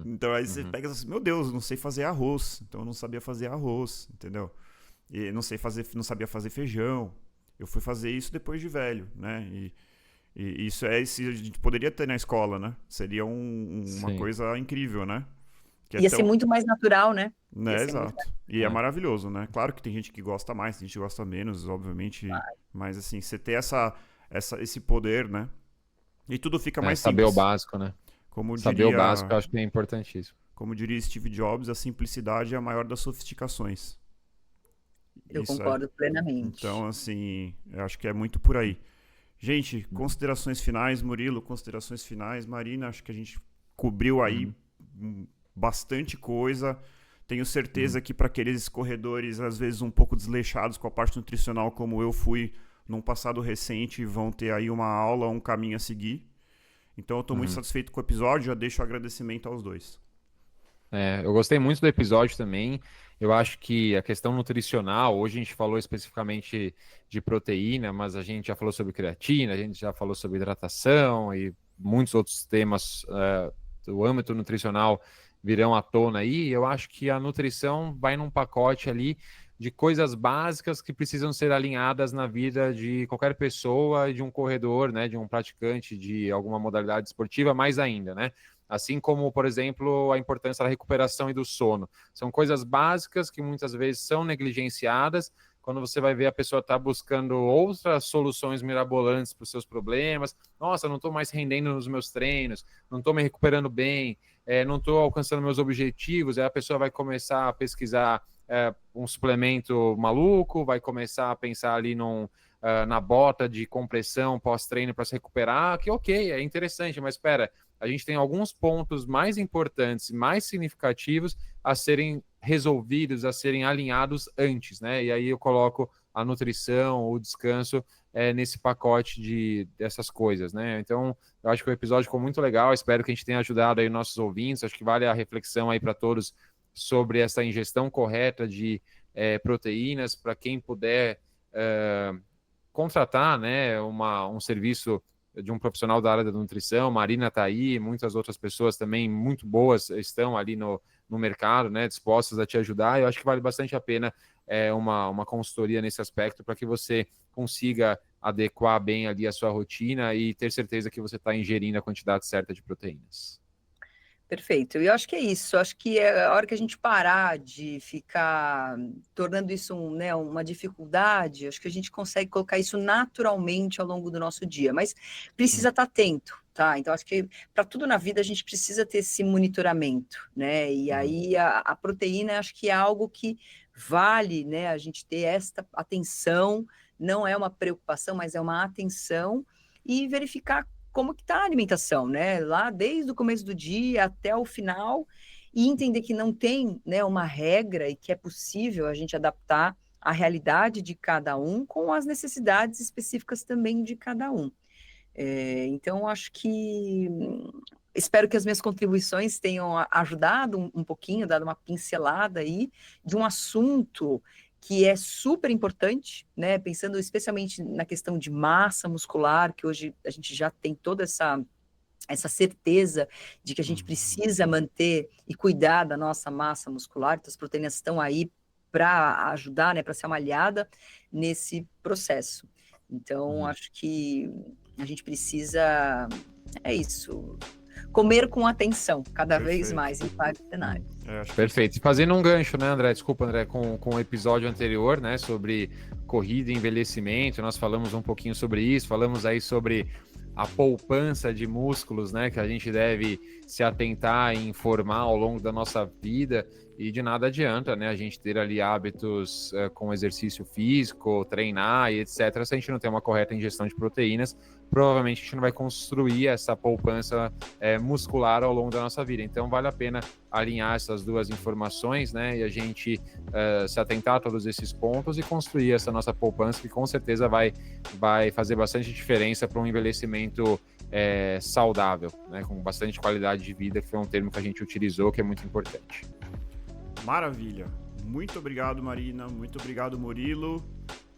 Então aí você pega assim, meu Deus, não sei fazer arroz. Então eu não sabia fazer arroz, entendeu? E não sabia fazer feijão. Eu fui fazer isso depois de velho, né? E isso a gente poderia ter na escola, né? Seria uma coisa incrível, né? Ia ser muito mais natural, né? Exato. E é maravilhoso, né? Claro que tem gente que gosta mais, tem gente que gosta menos, obviamente. Mas assim, você ter esse poder, né? E tudo fica mais simples. Saber o básico, né? Saber o básico, eu acho que é importantíssimo. Como diria Steve Jobs, a simplicidade é a maior das sofisticações. Eu concordo plenamente. Então, assim, eu acho que é muito por aí. Gente, considerações finais, Murilo, considerações finais. Marina, acho que a gente cobriu aí bastante coisa. Tenho certeza que para aqueles corredores, às vezes, um pouco desleixados com a parte nutricional, como eu fui num passado recente, vão ter aí uma aula, um caminho a seguir. Então eu estou muito satisfeito com o episódio, já deixo o agradecimento aos dois. Eu gostei muito do episódio também. Eu acho que a questão nutricional, hoje a gente falou especificamente de proteína, mas a gente já falou sobre creatina, a gente já falou sobre hidratação e muitos outros temas do âmbito nutricional virão à tona aí. Eu acho que a nutrição vai num pacote ali de coisas básicas que precisam ser alinhadas na vida de qualquer pessoa e de um corredor, né, de um praticante de alguma modalidade esportiva, mais ainda, né? Assim como, por exemplo, a importância da recuperação e do sono. São coisas básicas que muitas vezes são negligenciadas. Quando você vai ver a pessoa está buscando outras soluções mirabolantes para os seus problemas. Nossa, não estou mais rendendo nos meus treinos, não estou me recuperando bem, não estou alcançando meus objetivos. Aí a pessoa vai começar a pesquisar um suplemento maluco, vai começar a pensar ali na bota de compressão pós-treino para se recuperar, que ok, é interessante, mas espera, a gente tem alguns pontos mais importantes, mais significativos a serem resolvidos, a serem alinhados antes, né? E aí eu coloco a nutrição, o descanso nesse pacote dessas coisas, né? Então, eu acho que o episódio ficou muito legal, espero que a gente tenha ajudado aí nossos ouvintes, acho que vale a reflexão aí para todos sobre essa ingestão correta de proteínas, para quem puder contratar, né, um serviço de um profissional da área da nutrição. Marina está aí, muitas outras pessoas também muito boas estão ali no mercado, né, dispostas a te ajudar. Eu acho que vale bastante a pena uma consultoria nesse aspecto para que você consiga adequar bem ali a sua rotina e ter certeza que você está ingerindo a quantidade certa de proteínas. Perfeito. E eu acho que é isso. Eu acho que é a hora que a gente parar de ficar tornando isso né, uma dificuldade, acho que a gente consegue colocar isso naturalmente ao longo do nosso dia. Mas precisa estar atento, tá? Então, acho que para tudo na vida a gente precisa ter esse monitoramento, né? E aí a proteína, acho que é algo que vale, né? A gente ter esta atenção, não é uma preocupação, mas é uma atenção e verificar como que está a alimentação, né? Lá desde o começo do dia até o final, e entender que não tem, né, uma regra e que é possível a gente adaptar a realidade de cada um com as necessidades específicas também de cada um. Então, acho que espero que as minhas contribuições tenham ajudado um pouquinho, dado uma pincelada aí de um assunto que é super importante, né? Pensando especialmente na questão de massa muscular, que hoje a gente já tem toda essa certeza de que a gente precisa manter e cuidar da nossa massa muscular. Então, as proteínas estão aí para ajudar, né? Para ser uma aliada nesse processo. Então, acho que a gente precisa, é isso, comer com atenção, cada vez mais em vários cenários. Perfeito. E fazendo um gancho, né, André? Desculpa, André, com o episódio anterior, né, sobre corrida e envelhecimento, nós falamos um pouquinho sobre isso, falamos aí sobre a poupança de músculos, né, que a gente deve se atentar e informar ao longo da nossa vida, e de nada adianta, né, a gente ter ali hábitos com exercício físico, treinar e etc, se a gente não tem uma correta ingestão de proteínas, provavelmente a gente não vai construir essa poupança muscular ao longo da nossa vida. Então vale a pena alinhar essas duas informações, né, e a gente se atentar a todos esses pontos e construir essa nossa poupança, que com certeza vai fazer bastante diferença para um envelhecimento saudável, né, com bastante qualidade de vida, que foi um termo que a gente utilizou, que é muito importante. Maravilha. Muito obrigado, Marina. Muito obrigado, Murilo.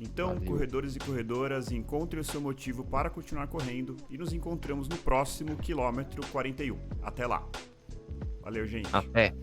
Então, valeu. Corredores e corredoras, encontre o seu motivo para continuar correndo e nos encontramos no próximo quilômetro 41. Até lá. Valeu, gente. Até.